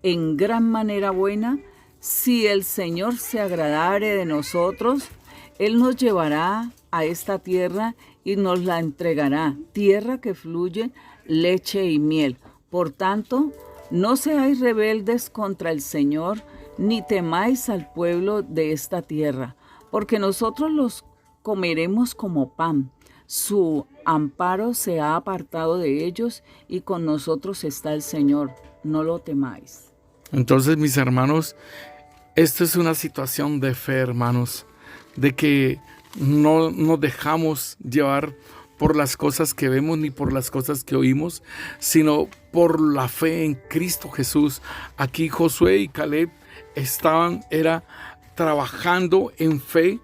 en gran manera buena. Si el Señor se agradare de nosotros, Él nos llevará a esta tierra y nos la entregará, tierra que fluye leche y miel. Por tanto, no seáis rebeldes contra el Señor, ni temáis al pueblo de esta tierra, porque nosotros los comeremos como pan. Su amparo se ha apartado de ellos y con nosotros está el Señor. No lo temáis. Entonces, mis hermanos, esto es una situación de fe, hermanos, de que no nos dejamos llevar por las cosas que vemos ni por las cosas que oímos, sino por la fe en Cristo Jesús. Aquí Josué y Caleb estaban trabajando en fe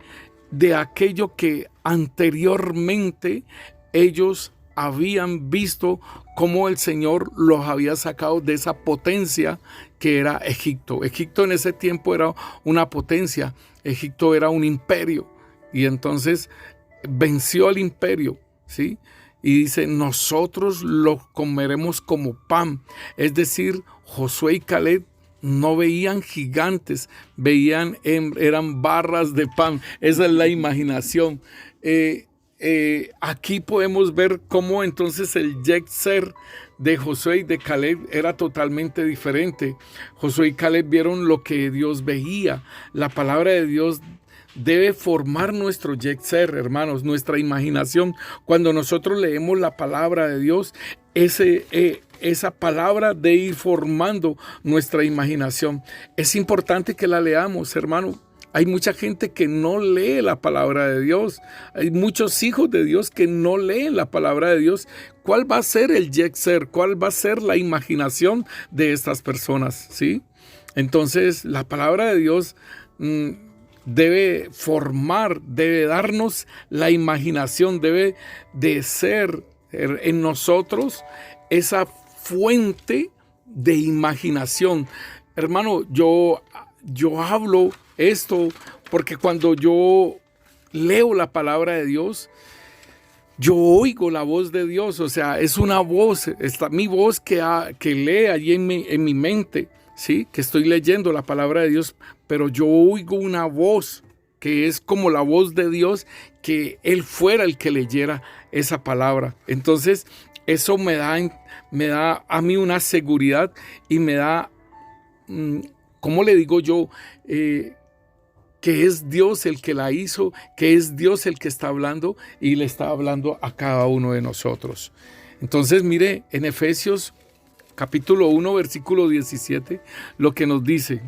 de aquello que anteriormente ellos habían visto cómo el Señor los había sacado de esa potencia que era Egipto. Egipto en ese tiempo era una potencia, Egipto era un imperio, y entonces venció al imperio, ¿sí? Y dice, nosotros lo comeremos como pan. Es decir, Josué y Caleb no veían gigantes, eran barras de pan. Esa es la imaginación. Aquí podemos ver cómo entonces el Yetzer de Josué y de Caleb era totalmente diferente. Josué y Caleb vieron lo que Dios veía. La palabra de Dios debe formar nuestro Yetzer, hermanos, nuestra imaginación. Cuando nosotros leemos la palabra de Dios, esa palabra de ir formando nuestra imaginación. Es importante que la leamos, hermano. Hay mucha gente que no lee la palabra de Dios. Hay muchos hijos de Dios que no leen la palabra de Dios. ¿Cuál va a ser el Yetzer? ¿Cuál va a ser la imaginación de estas personas? ¿Sí? Entonces, la palabra de Dios debe formar, debe darnos la imaginación, debe de ser en nosotros esa fuente de imaginación. Hermano, yo hablo esto porque cuando yo leo la palabra de Dios, yo oigo la voz de Dios. O sea, es una voz, mi voz que lee allí en mi mente, ¿sí? Que estoy leyendo la palabra de Dios, pero yo oigo una voz que es como la voz de Dios, que Él fuera el que leyera esa palabra. Entonces, eso me da a mí una seguridad y me da, ¿cómo le digo yo? Que es Dios el que la hizo, que es Dios el que está hablando y le está hablando a cada uno de nosotros. Entonces, mire, en Efesios capítulo 1, versículo 17, lo que nos dice: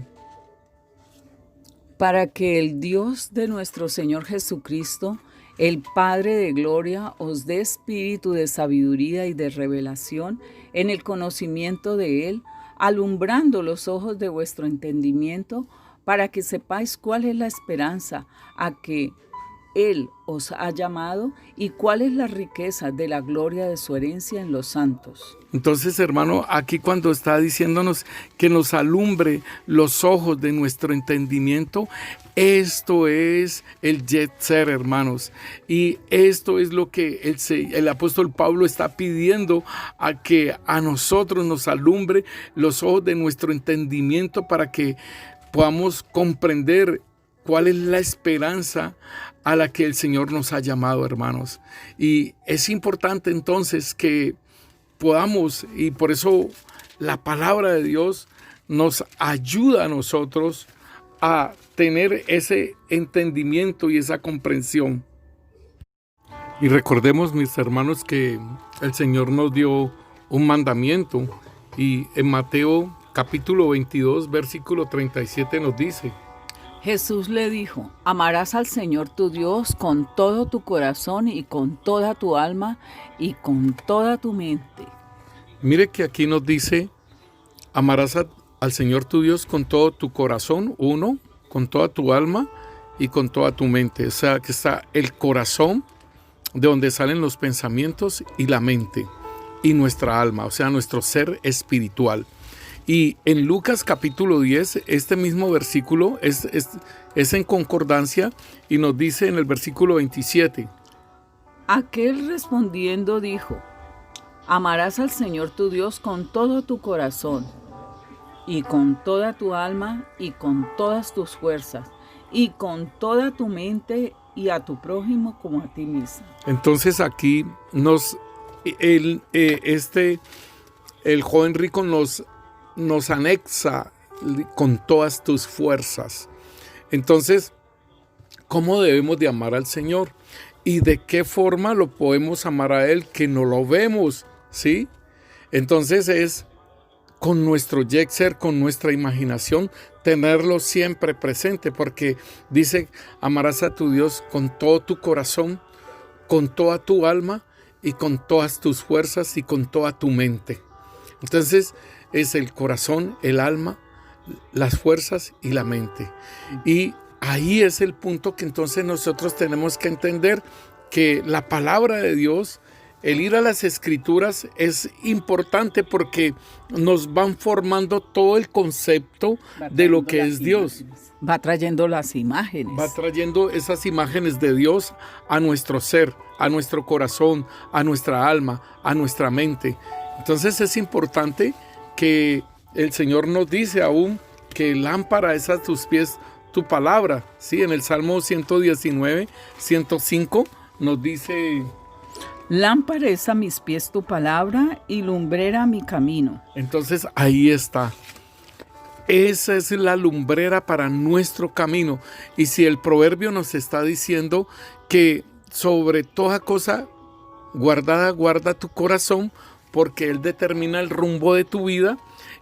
para que el Dios de nuestro Señor Jesucristo, el Padre de gloria, os dé espíritu de sabiduría y de revelación en el conocimiento de Él, alumbrando los ojos de vuestro entendimiento, para que sepáis cuál es la esperanza a que Él os ha llamado y cuál es la riqueza de la gloria de su herencia en los santos. Entonces, hermano, aquí cuando está diciéndonos que nos alumbre los ojos de nuestro entendimiento, esto es el Yetzer, hermanos. Y esto es lo que el apóstol Pablo está pidiendo, a que a nosotros nos alumbre los ojos de nuestro entendimiento para que podamos comprender cuál es la esperanza a la que el Señor nos ha llamado, hermanos. Y es importante entonces que podamos, y por eso la palabra de Dios nos ayuda a nosotros a tener ese entendimiento y esa comprensión. Y recordemos, mis hermanos, que el Señor nos dio un mandamiento, y en Mateo capítulo 22, versículo 37 nos dice: Jesús le dijo: amarás al Señor tu Dios con todo tu corazón y con toda tu alma y con toda tu mente. Mire que aquí nos dice: Amarás al Señor tu Dios con todo tu corazón, uno, con toda tu alma y con toda tu mente. O sea, que está el corazón, de donde salen los pensamientos, y la mente, y nuestra alma, o sea, nuestro ser espiritual. Y en Lucas capítulo 10, este mismo versículo es en concordancia y nos dice en el versículo 27. Aquel respondiendo dijo: amarás al Señor tu Dios con todo tu corazón, y con toda tu alma, y con todas tus fuerzas, y con toda tu mente, y a tu prójimo como a ti mismo. Entonces aquí el joven rico nos anexa con todas tus fuerzas. Entonces, ¿cómo debemos de amar al Señor? ¿Y de qué forma lo podemos amar a Él que no lo vemos? ¿Sí? Entonces es con nuestro yexer, con nuestra imaginación, tenerlo siempre presente, porque dice: amarás a tu Dios con todo tu corazón, con toda tu alma y con todas tus fuerzas y con toda tu mente. Entonces es el corazón, el alma, las fuerzas y la mente. Y ahí es el punto que entonces nosotros tenemos que entender que la palabra de Dios, el ir a las escrituras, es importante porque nos van formando todo el concepto de lo que es Dios. Va trayendo las imágenes. Va trayendo esas imágenes de Dios a nuestro ser, a nuestro corazón, a nuestra alma, a nuestra mente. Entonces es importante que el Señor nos dice aún que lámpara es a tus pies tu palabra. Sí, en el Salmo 119, 105 nos dice: lámpara es a mis pies tu palabra y lumbrera mi camino. Entonces ahí está. Esa es la lumbrera para nuestro camino. Y si el proverbio nos está diciendo que sobre toda cosa guardada, guarda tu corazón, porque Él determina el rumbo de tu vida.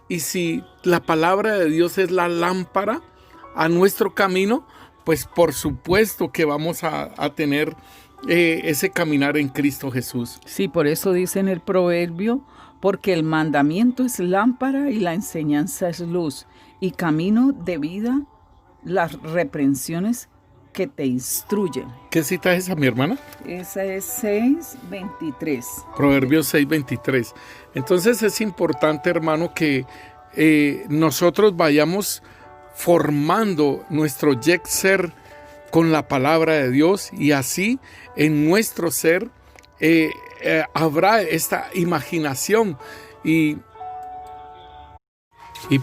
Y si la palabra de Dios es la lámpara a nuestro camino, pues por supuesto que vamos a tener ese caminar en Cristo Jesús. Sí, por eso dice en el proverbio: porque el mandamiento es lámpara y la enseñanza es luz, y camino de vida las reprensiones que te instruyen. ¿Qué cita es esa, mi hermana? Esa es 6:23. Proverbios 6:23. Entonces es importante, hermano, que nosotros vayamos formando nuestro ser con la palabra de Dios, y así en nuestro ser habrá esta imaginación y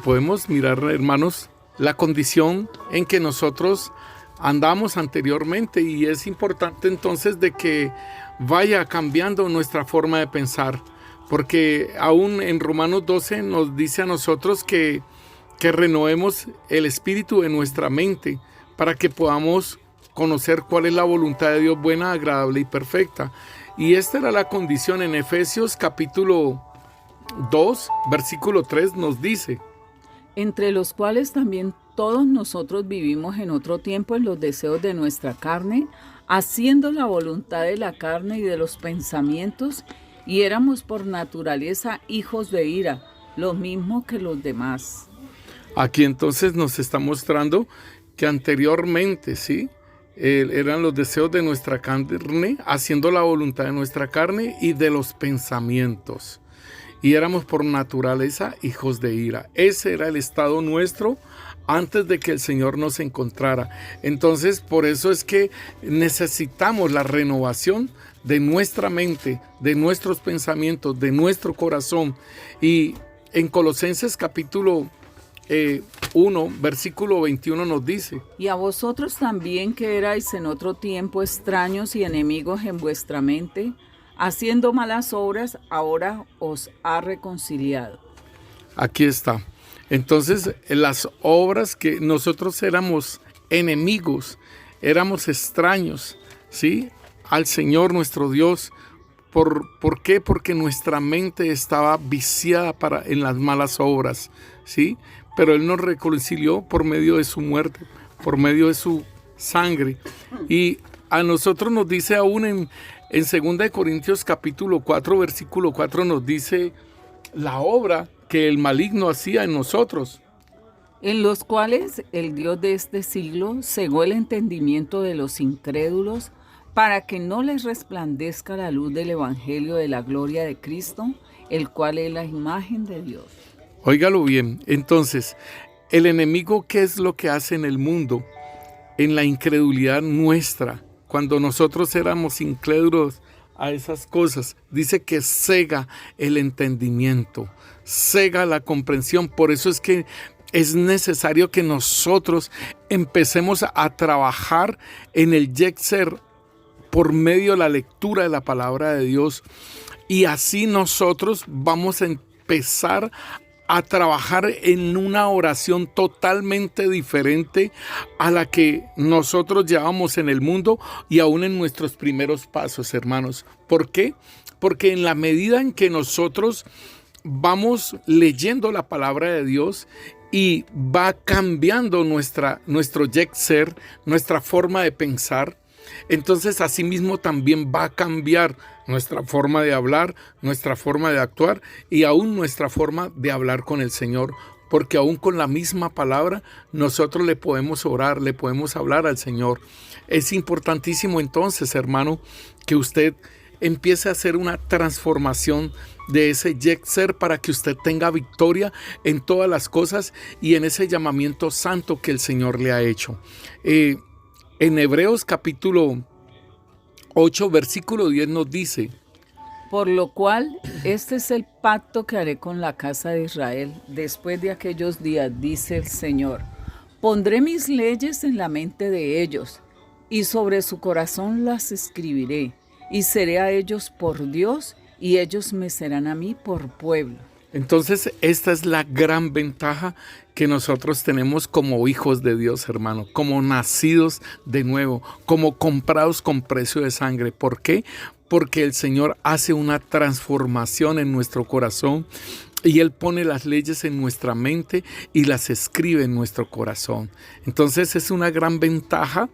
podemos mirar, hermanos, la condición en que nosotros andamos anteriormente, y es importante entonces de que vaya cambiando nuestra forma de pensar, porque aún en Romanos 12 nos dice a nosotros que renovemos el espíritu de nuestra mente para que podamos conocer cuál es la voluntad de Dios buena, agradable y perfecta. Y esta era la condición. En Efesios capítulo 2, versículo 3 nos dice: entre los cuales también todos nosotros vivimos en otro tiempo en los deseos de nuestra carne, haciendo la voluntad de la carne y de los pensamientos, y éramos por naturaleza hijos de ira, lo mismo que los demás. Aquí entonces nos está mostrando que anteriormente, ¿sí?, eran los deseos de nuestra carne, haciendo la voluntad de nuestra carne y de los pensamientos. Y éramos por naturaleza hijos de ira. Ese era el estado nuestro antes de que el Señor nos encontrara. Entonces, por eso es que necesitamos la renovación de nuestra mente, de nuestros pensamientos, de nuestro corazón. Y en Colosenses capítulo 1, versículo 21 nos dice: y a vosotros también, que erais en otro tiempo extraños y enemigos en vuestra mente, haciendo malas obras, ahora os ha reconciliado. Aquí está. Entonces, las obras que nosotros éramos enemigos, éramos extraños, ¿sí?, al Señor nuestro Dios. ¿Por qué? Porque nuestra mente estaba viciada en las malas obras, ¿sí? Pero Él nos reconcilió por medio de su muerte, por medio de su sangre. Y a nosotros nos dice aún en 2 Corintios capítulo 4, versículo 4, nos dice la obra que el maligno hacía en nosotros. En los cuales el Dios de este siglo cegó el entendimiento de los incrédulos para que no les resplandezca la luz del Evangelio de la gloria de Cristo, el cual es la imagen de Dios. Óigalo bien, entonces, el enemigo, ¿qué es lo que hace en el mundo? En la incredulidad nuestra, cuando nosotros éramos incrédulos a esas cosas, dice que cega el entendimiento, cega la comprensión. Por eso es que es necesario que nosotros empecemos a trabajar en el Yetzer por medio de la lectura de la palabra de Dios. Y así nosotros vamos a empezar a trabajar en una oración totalmente diferente a la que nosotros llevamos en el mundo y aún en nuestros primeros pasos, hermanos. ¿Por qué? Porque en la medida en que nosotros vamos leyendo la palabra de Dios y va cambiando nuestro Yetzer, nuestra forma de pensar, entonces asimismo también va a cambiar nuestra forma de hablar, nuestra forma de actuar y aún nuestra forma de hablar con el Señor, porque aún con la misma palabra nosotros le podemos orar, le podemos hablar al Señor. Es importantísimo entonces, hermano, que usted empiece a hacer una transformación de ese Yetzer para que usted tenga victoria en todas las cosas y en ese llamamiento santo que el Señor le ha hecho. En Hebreos capítulo 8, versículo 10 nos dice: Por lo cual, este es el pacto que haré con la casa de Israel después de aquellos días, dice el Señor. Pondré mis leyes en la mente de ellos, y sobre su corazón las escribiré, y seré a ellos por Dios, y ellos me serán a mí por pueblo. Entonces, esta es la gran ventaja que nosotros tenemos como hijos de Dios, hermano, como nacidos de nuevo, como comprados con precio de sangre. ¿Por qué? Porque el Señor hace una transformación en nuestro corazón y Él pone las leyes en nuestra mente y las escribe en nuestro corazón. Entonces, es una gran ventaja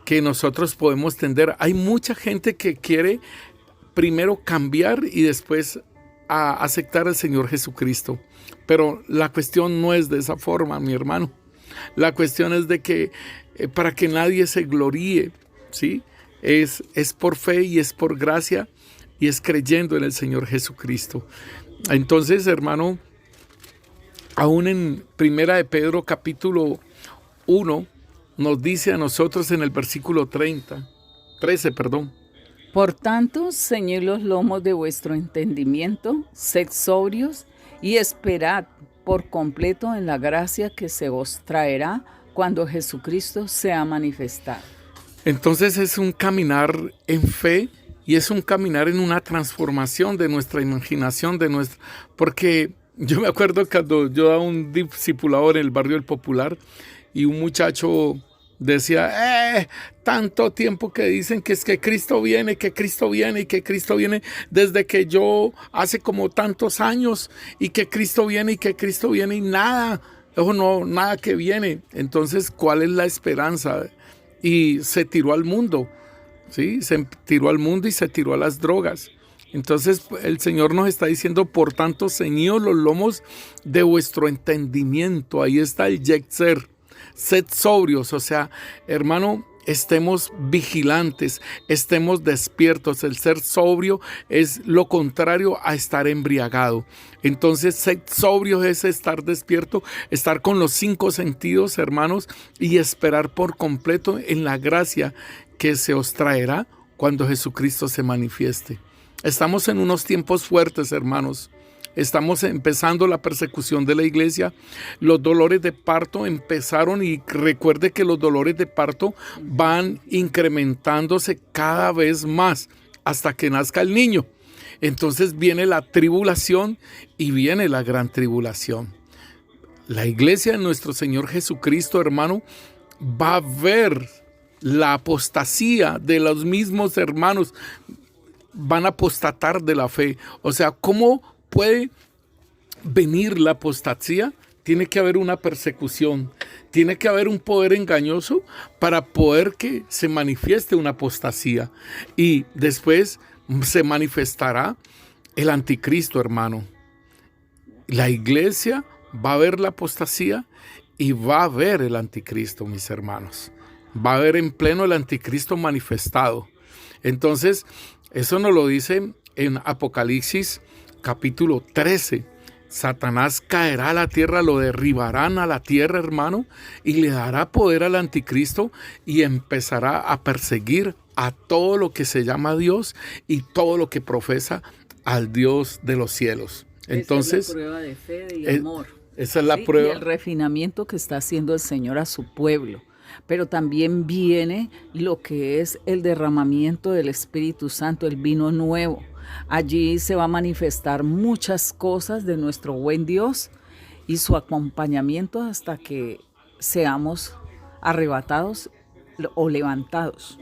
que nosotros podemos tener. Hay mucha gente que quiere primero cambiar y después a aceptar al Señor Jesucristo. Pero la cuestión no es de esa forma, mi hermano. La cuestión es de que para que nadie se gloríe, ¿sí? Es por fe y es por gracia y es creyendo en el Señor Jesucristo. Entonces, hermano, aún en Primera de Pedro capítulo 1 nos dice a nosotros en el versículo 13. Por tanto, ceñid los lomos de vuestro entendimiento, sed sobrios y esperad por completo en la gracia que se os traerá cuando Jesucristo sea manifestado. Entonces es un caminar en fe y es un caminar en una transformación de nuestra imaginación, porque yo me acuerdo cuando yo daba un discipulado en el barrio El Popular y un muchacho decía, tanto tiempo que dicen que es que Cristo viene, que Cristo viene y que Cristo viene desde que yo hace como tantos años y que Cristo viene y que Cristo viene y nada, nada que viene. Entonces, ¿cuál es la esperanza? Y se tiró al mundo, ¿sí? Se tiró al mundo y se tiró a las drogas. Entonces el Señor nos está diciendo, por tanto, ceñid los lomos de vuestro entendimiento. Ahí está el Yetzer. Sed sobrios, o sea, hermano, estemos vigilantes, estemos despiertos. El ser sobrio es lo contrario a estar embriagado. Entonces, sed sobrios es estar despierto, estar con los 5 sentidos, hermanos, y esperar por completo en la gracia que se os traerá cuando Jesucristo se manifieste. Estamos en unos tiempos fuertes, hermanos. Estamos empezando la persecución de la iglesia. Los dolores de parto empezaron y recuerde que los dolores de parto van incrementándose cada vez más hasta que nazca el niño. Entonces viene la tribulación y viene la gran tribulación. La iglesia de nuestro Señor Jesucristo, hermano, va a ver la apostasía de los mismos hermanos. Van a apostatar de la fe. O sea, ¿cómo puede venir la apostasía? Tiene que haber una persecución, tiene que haber un poder engañoso para poder que se manifieste una apostasía. Y después se manifestará el anticristo, hermano. La iglesia va a ver la apostasía y va a ver el anticristo, mis hermanos. Va a ver en pleno el anticristo manifestado. Entonces, eso nos lo dice en Apocalipsis capítulo 13. Satanás caerá a la tierra, lo derribarán a la tierra, hermano, y le dará poder al anticristo y empezará a perseguir a todo lo que se llama Dios y todo lo que profesa al Dios de los cielos. Entonces, esa es la prueba de fe y amor. Esa es la prueba. Y el refinamiento que está haciendo el Señor a su pueblo. Pero también viene lo que es el derramamiento del Espíritu Santo, el vino nuevo. Allí se va a manifestar muchas cosas de nuestro buen Dios y su acompañamiento hasta que seamos arrebatados o levantados.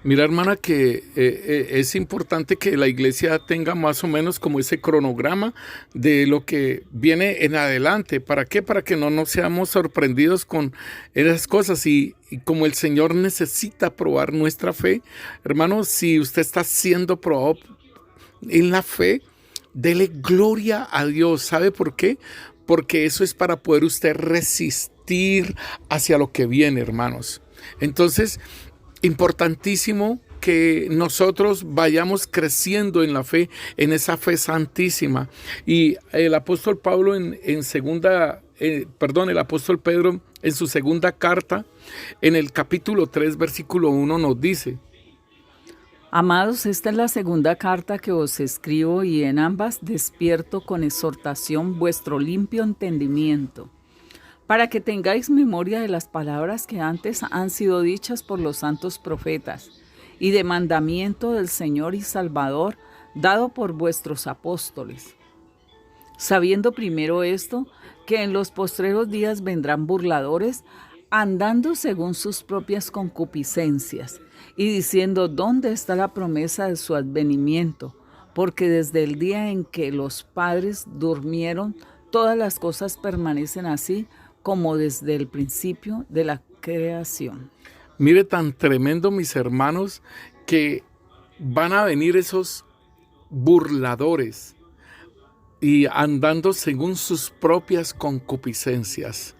Mira, hermana, que es importante que la iglesia tenga más o menos como ese cronograma de lo que viene en adelante. ¿Para qué? Para que no nos seamos sorprendidos con esas cosas. Y como el Señor necesita probar nuestra fe, hermano, si usted está siendo probado en la fe, dele gloria a Dios. ¿Sabe por qué? Porque eso es para poder usted resistir hacia lo que viene, hermanos. Entonces, importantísimo que nosotros vayamos creciendo en la fe, en esa fe santísima. Y el apóstol Pablo el apóstol Pedro en su segunda carta, en el capítulo 3, versículo 1 nos dice: Amados, esta es la segunda carta que os escribo y en ambas despierto con exhortación vuestro limpio entendimiento, para que tengáis memoria de las palabras que antes han sido dichas por los santos profetas, y de mandamiento del Señor y Salvador dado por vuestros apóstoles. Sabiendo primero esto, que en los postreros días vendrán burladores, andando según sus propias concupiscencias, y diciendo: ¿dónde está la promesa de su advenimiento? Porque desde el día en que los padres durmieron, todas las cosas permanecen así, como desde el principio de la creación. Mire, tan tremendo, mis hermanos, que van a venir esos burladores y andando según sus propias concupiscencias.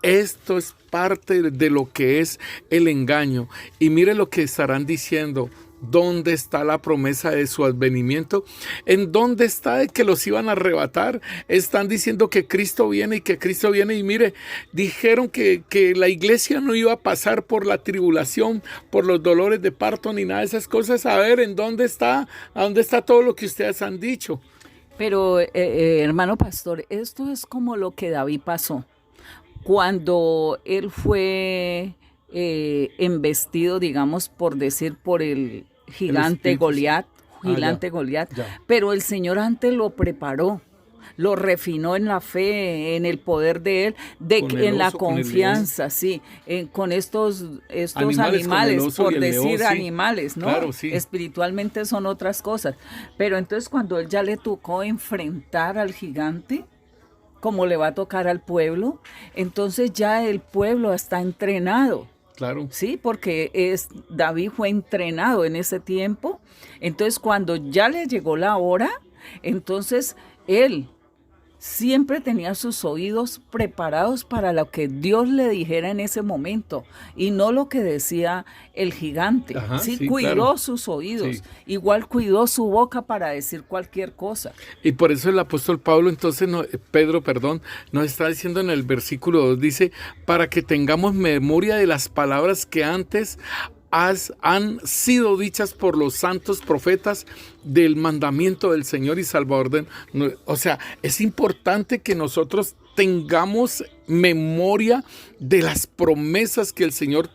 Esto es parte de lo que es el engaño. Y mire lo que estarán diciendo: ¿dónde está la promesa de su advenimiento? ¿En dónde está de que los iban a arrebatar? Están diciendo que Cristo viene y que Cristo viene. Y mire, dijeron que la iglesia no iba a pasar por la tribulación, por los dolores de parto ni nada de esas cosas. A ver, ¿en dónde está? ¿A dónde está todo lo que ustedes han dicho? Pero, hermano pastor, esto es como lo que David pasó. Cuando él fue embestido, digamos, por decir, por el gigante Goliat, pero el Señor antes lo preparó, lo refinó en la fe, en el poder de él, en la confianza, sí, con estos animales, por decir león, animales, sí. ¿No? Claro, sí. Espiritualmente son otras cosas. Pero entonces cuando él ya le tocó enfrentar al gigante, como le va a tocar al pueblo, entonces ya el pueblo está entrenado. Claro. Sí, porque David fue entrenado en ese tiempo. Entonces, cuando ya le llegó la hora, entonces él siempre tenía sus oídos preparados para lo que Dios le dijera en ese momento y no lo que decía el gigante. Ajá, sí, cuidó claro. Sus oídos, sí. Igual cuidó su boca para decir cualquier cosa. Y por eso el apóstol Pablo, entonces, Pedro, nos está diciendo en el versículo 2, dice: para que tengamos memoria de las palabras que antes han sido dichas por los santos profetas del mandamiento del Señor y Salvador. O sea, es importante que nosotros tengamos memoria de las promesas que el Señor,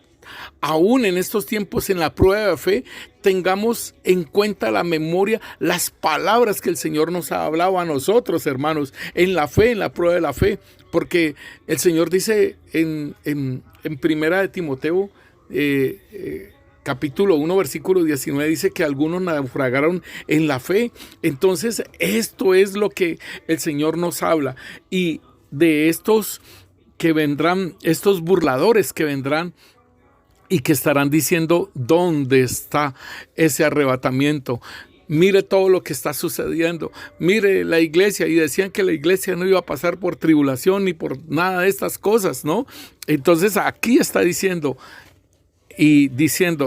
aún en estos tiempos en la prueba de fe, tengamos en cuenta la memoria, las palabras que el Señor nos ha hablado a nosotros, hermanos, en la fe, en la prueba de la fe. Porque el Señor dice en Primera de Timoteo, capítulo 1, versículo 19, dice que algunos naufragaron en la fe. Entonces, esto es lo que el Señor nos habla. Y de estos que vendrán, estos burladores que vendrán y que estarán diciendo: ¿dónde está ese arrebatamiento? mire todo lo que está sucediendo, mire la iglesia, y decían que la iglesia no iba a pasar por tribulación ni por nada de estas cosas, ¿no? Entonces aquí está diciendo,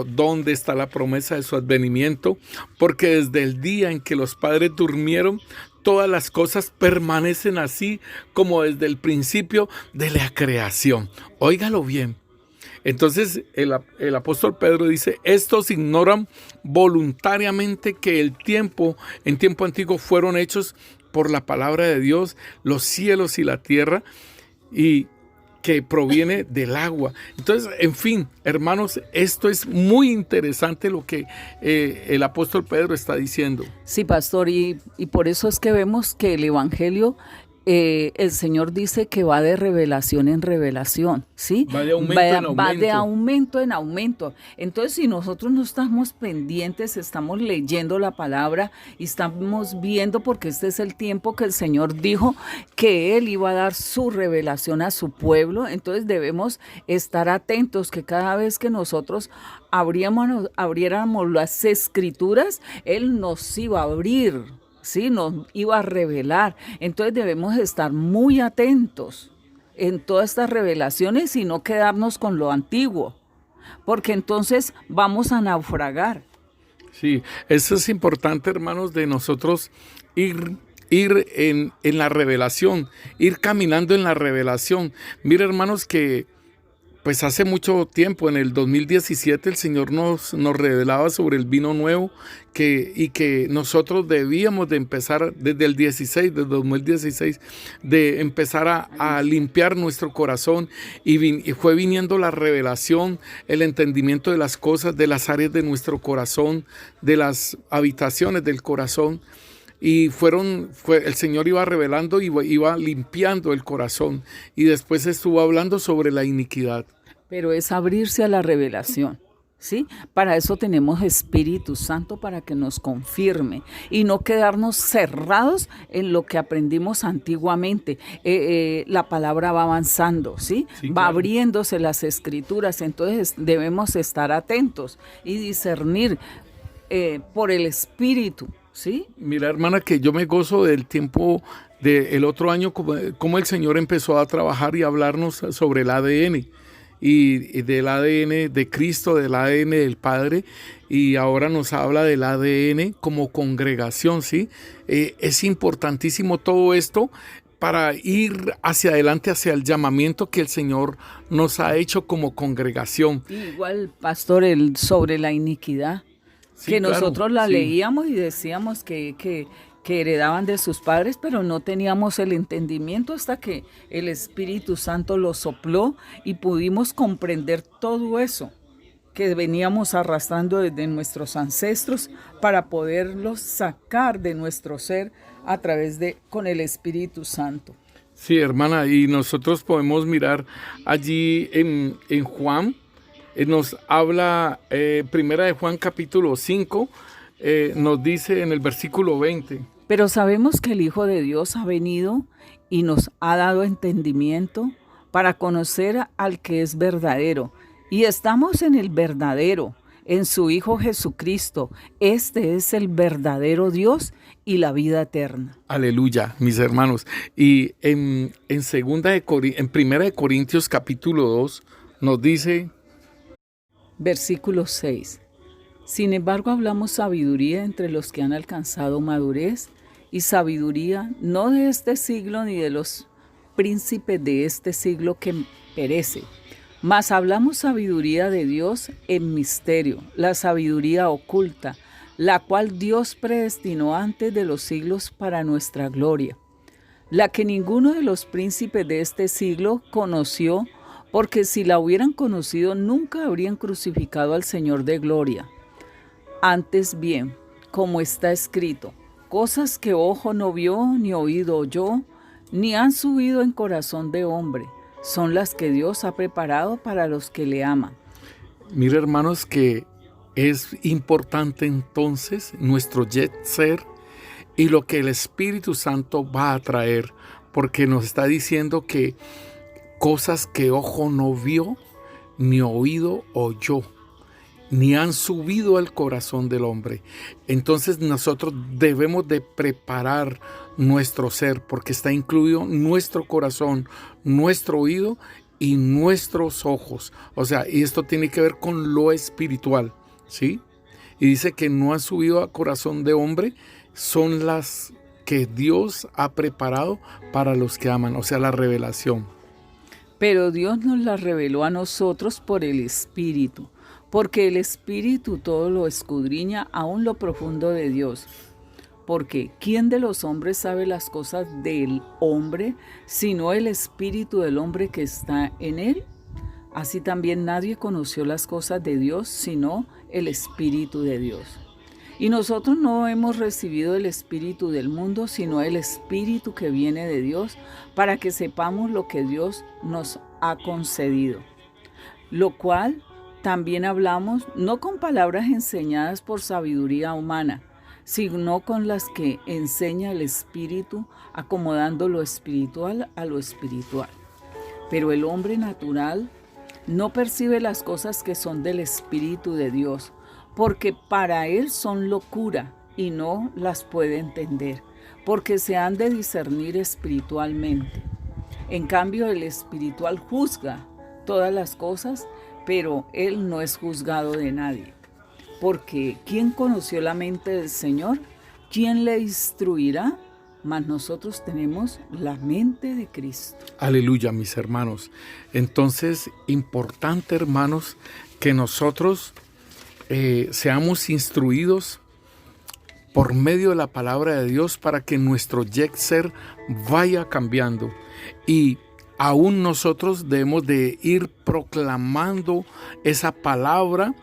¿dónde está la promesa de su advenimiento? Porque desde el día en que los padres durmieron, todas las cosas permanecen así como desde el principio de la creación. Óigalo bien. Entonces el apóstol Pedro dice, estos ignoran voluntariamente que en tiempo antiguo fueron hechos por la palabra de Dios los cielos y la tierra, y que proviene del agua. Entonces, en fin, hermanos, esto es muy interesante lo que el apóstol Pedro está diciendo. Sí, pastor, y por eso es que vemos que el Evangelio, el Señor dice que va de revelación en revelación, ¿sí? Va de aumento en aumento. Va de aumento en aumento. Entonces, si nosotros no estamos pendientes, estamos leyendo la palabra y estamos viendo, porque este es el tiempo que el Señor dijo que Él iba a dar su revelación a su pueblo, entonces debemos estar atentos que cada vez que nosotros abriéramos las Escrituras, Él nos iba a abrir, ¿sí? Nos iba a revelar. Entonces debemos estar muy atentos en todas estas revelaciones y no quedarnos con lo antiguo, porque entonces vamos a naufragar. Sí, eso es importante, hermanos, de nosotros ir en la revelación, ir caminando en la revelación. Mira, hermanos, que pues hace mucho tiempo, en el 2017, el Señor nos revelaba sobre el vino nuevo y que nosotros debíamos de empezar desde el 2016, de empezar a limpiar nuestro corazón, y fue viniendo la revelación, el entendimiento de las cosas, de las áreas de nuestro corazón, de las habitaciones del corazón. Y el Señor iba revelando y iba limpiando el corazón, y después estuvo hablando sobre la iniquidad. Pero es abrirse a la revelación, ¿sí? Para eso tenemos Espíritu Santo, para que nos confirme y no quedarnos cerrados en lo que aprendimos antiguamente. La palabra va avanzando, ¿sí? Sí, va claro. abriéndose las Escrituras, entonces debemos estar atentos y discernir por el Espíritu, ¿sí? Mira, hermana, que yo me gozo del tiempo del otro año, como el Señor empezó a trabajar y a hablarnos sobre el ADN, y del ADN de Cristo, del ADN del Padre, y ahora nos habla del ADN como congregación, ¿sí? Es importantísimo todo esto para ir hacia adelante, hacia el llamamiento que el Señor nos ha hecho como congregación. Igual, pastor, sobre la iniquidad. Sí, que claro, nosotros la sí. leíamos y decíamos que heredaban de sus padres, pero no teníamos el entendimiento hasta que el Espíritu Santo lo sopló y pudimos comprender todo eso que veníamos arrastrando desde nuestros ancestros, para poderlos sacar de nuestro ser a través con el Espíritu Santo. Sí, hermana, y nosotros podemos mirar allí en Juan. Nos habla, primera de Juan capítulo 5, nos dice en el versículo 20. Pero sabemos que el Hijo de Dios ha venido y nos ha dado entendimiento para conocer al que es verdadero. Y estamos en el verdadero, en su Hijo Jesucristo. Este es el verdadero Dios y la vida eterna. Aleluya, mis hermanos. Y en primera de Corintios capítulo 2 nos dice... Versículo 6. Sin embargo, hablamos sabiduría entre los que han alcanzado madurez, y sabiduría no de este siglo ni de los príncipes de este siglo que perece, mas hablamos sabiduría de Dios en misterio, la sabiduría oculta, la cual Dios predestinó antes de los siglos para nuestra gloria, la que ninguno de los príncipes de este siglo conoció, porque si la hubieran conocido nunca habrían crucificado al Señor de gloria. Antes bien, como está escrito, cosas que ojo no vio, ni oído oyó, ni han subido en corazón de hombre, son las que Dios ha preparado para los que le aman. Mira, hermanos, que es importante entonces nuestro jet ser y lo que el Espíritu Santo va a traer, porque nos está diciendo que cosas que ojo no vio, ni oído oyó. ni han subido al corazón del hombre. Entonces nosotros debemos de preparar nuestro ser, porque está incluido nuestro corazón, nuestro oído y nuestros ojos. O sea, y esto tiene que ver con lo espiritual, ¿sí? Y dice que no han subido al corazón de hombre, son las que Dios ha preparado para los que aman, o sea, la revelación. Pero Dios nos la reveló a nosotros por el Espíritu, porque el Espíritu todo lo escudriña, aún lo profundo de Dios. Porque ¿quién de los hombres sabe las cosas del hombre, sino el Espíritu del hombre que está en él? Así también nadie conoció las cosas de Dios, sino el Espíritu de Dios. Y nosotros no hemos recibido el Espíritu del mundo, sino el Espíritu que viene de Dios, para que sepamos lo que Dios nos ha concedido. Lo cual también hablamos, no con palabras enseñadas por sabiduría humana, sino con las que enseña el Espíritu, acomodando lo espiritual a lo espiritual. Pero el hombre natural no percibe las cosas que son del Espíritu de Dios, porque para él son locura y no las puede entender, porque se han de discernir espiritualmente. En cambio, el espiritual juzga todas las cosas, pero él no es juzgado de nadie. Porque ¿quién conoció la mente del Señor? ¿Quién le instruirá? Mas nosotros tenemos la mente de Cristo. Aleluya, mis hermanos. Entonces, importante, hermanos, que nosotros seamos instruidos por medio de la palabra de Dios para que nuestro ser vaya cambiando. Y aún nosotros debemos de ir proclamando esa palabra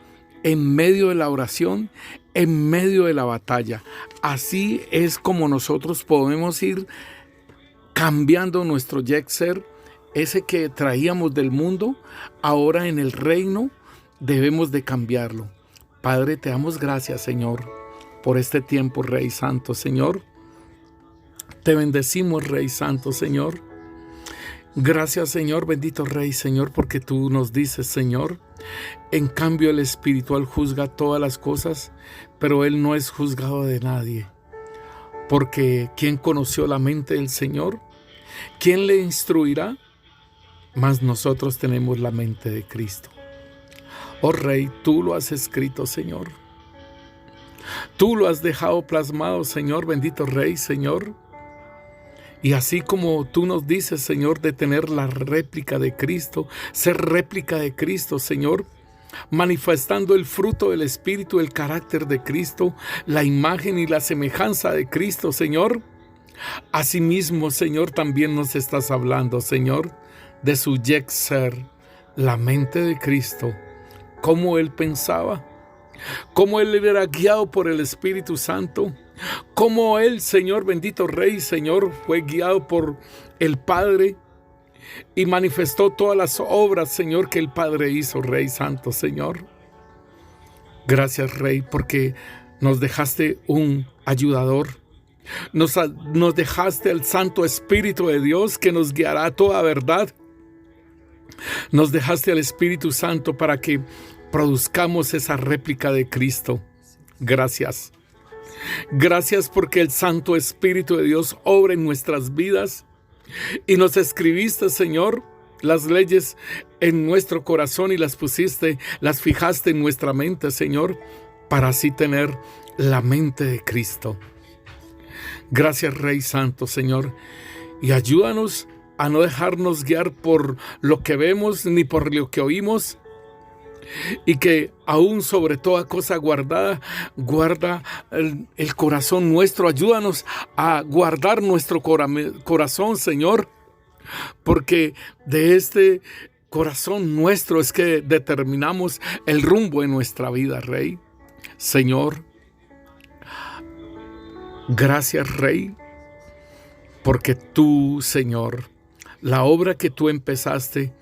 en medio de la oración, en medio de la batalla. Así es como nosotros podemos ir cambiando nuestro ser, ese que traíamos del mundo, ahora en el reino debemos de cambiarlo. Padre, te damos gracias, Señor, por este tiempo, Rey Santo, Señor. Te bendecimos, Rey Santo, Señor. Gracias, Señor, bendito Rey, Señor, porque tú nos dices, Señor, en cambio el espiritual juzga todas las cosas, pero él no es juzgado de nadie. Porque ¿quién conoció la mente del Señor? ¿Quién le instruirá? Mas nosotros tenemos la mente de Cristo. Oh Rey, tú lo has escrito, Señor. Tú lo has dejado plasmado, Señor, bendito Rey, Señor. Y así como tú nos dices, Señor, de tener la réplica de Cristo, ser réplica de Cristo, Señor, manifestando el fruto del Espíritu, el carácter de Cristo, la imagen y la semejanza de Cristo, Señor. Asimismo, Señor, también nos estás hablando, Señor, de su ser, la mente de Cristo, cómo Él pensaba, cómo Él era guiado por el Espíritu Santo, cómo Él, Señor, bendito Rey, Señor, fue guiado por el Padre y manifestó todas las obras, Señor, que el Padre hizo, Rey Santo, Señor. Gracias, Rey, porque nos dejaste un ayudador. Nos dejaste el Santo Espíritu de Dios que nos guiará a toda verdad. Nos dejaste al Espíritu Santo para que produzcamos esa réplica de Cristo. Gracias. Gracias porque el Santo Espíritu de Dios obra en nuestras vidas y nos escribiste, Señor, las leyes en nuestro corazón y las fijaste en nuestra mente, Señor, para así tener la mente de Cristo. Gracias, Rey Santo, Señor, y ayúdanos a no dejarnos guiar por lo que vemos ni por lo que oímos, y que aún sobre toda cosa guarda el corazón nuestro. Ayúdanos a guardar nuestro corazón, Señor, porque de este corazón nuestro es que determinamos el rumbo en nuestra vida, Rey. Señor, gracias, Rey, porque tú, Señor, la obra que tú empezaste,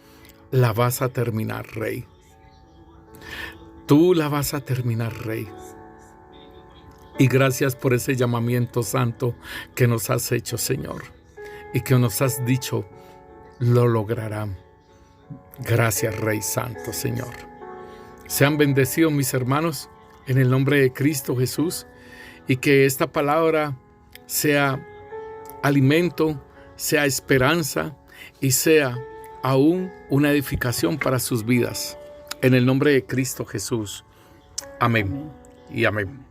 la vas a terminar, Rey. Tú la vas a terminar, Rey. Y gracias por ese llamamiento santo que nos has hecho, Señor, y que nos has dicho, lo lograrán. Gracias, Rey Santo, Señor. Sean bendecidos mis hermanos en el nombre de Cristo Jesús, y que esta palabra sea alimento, sea esperanza y sea aún una edificación para sus vidas. En el nombre de Cristo Jesús. Amén y amén.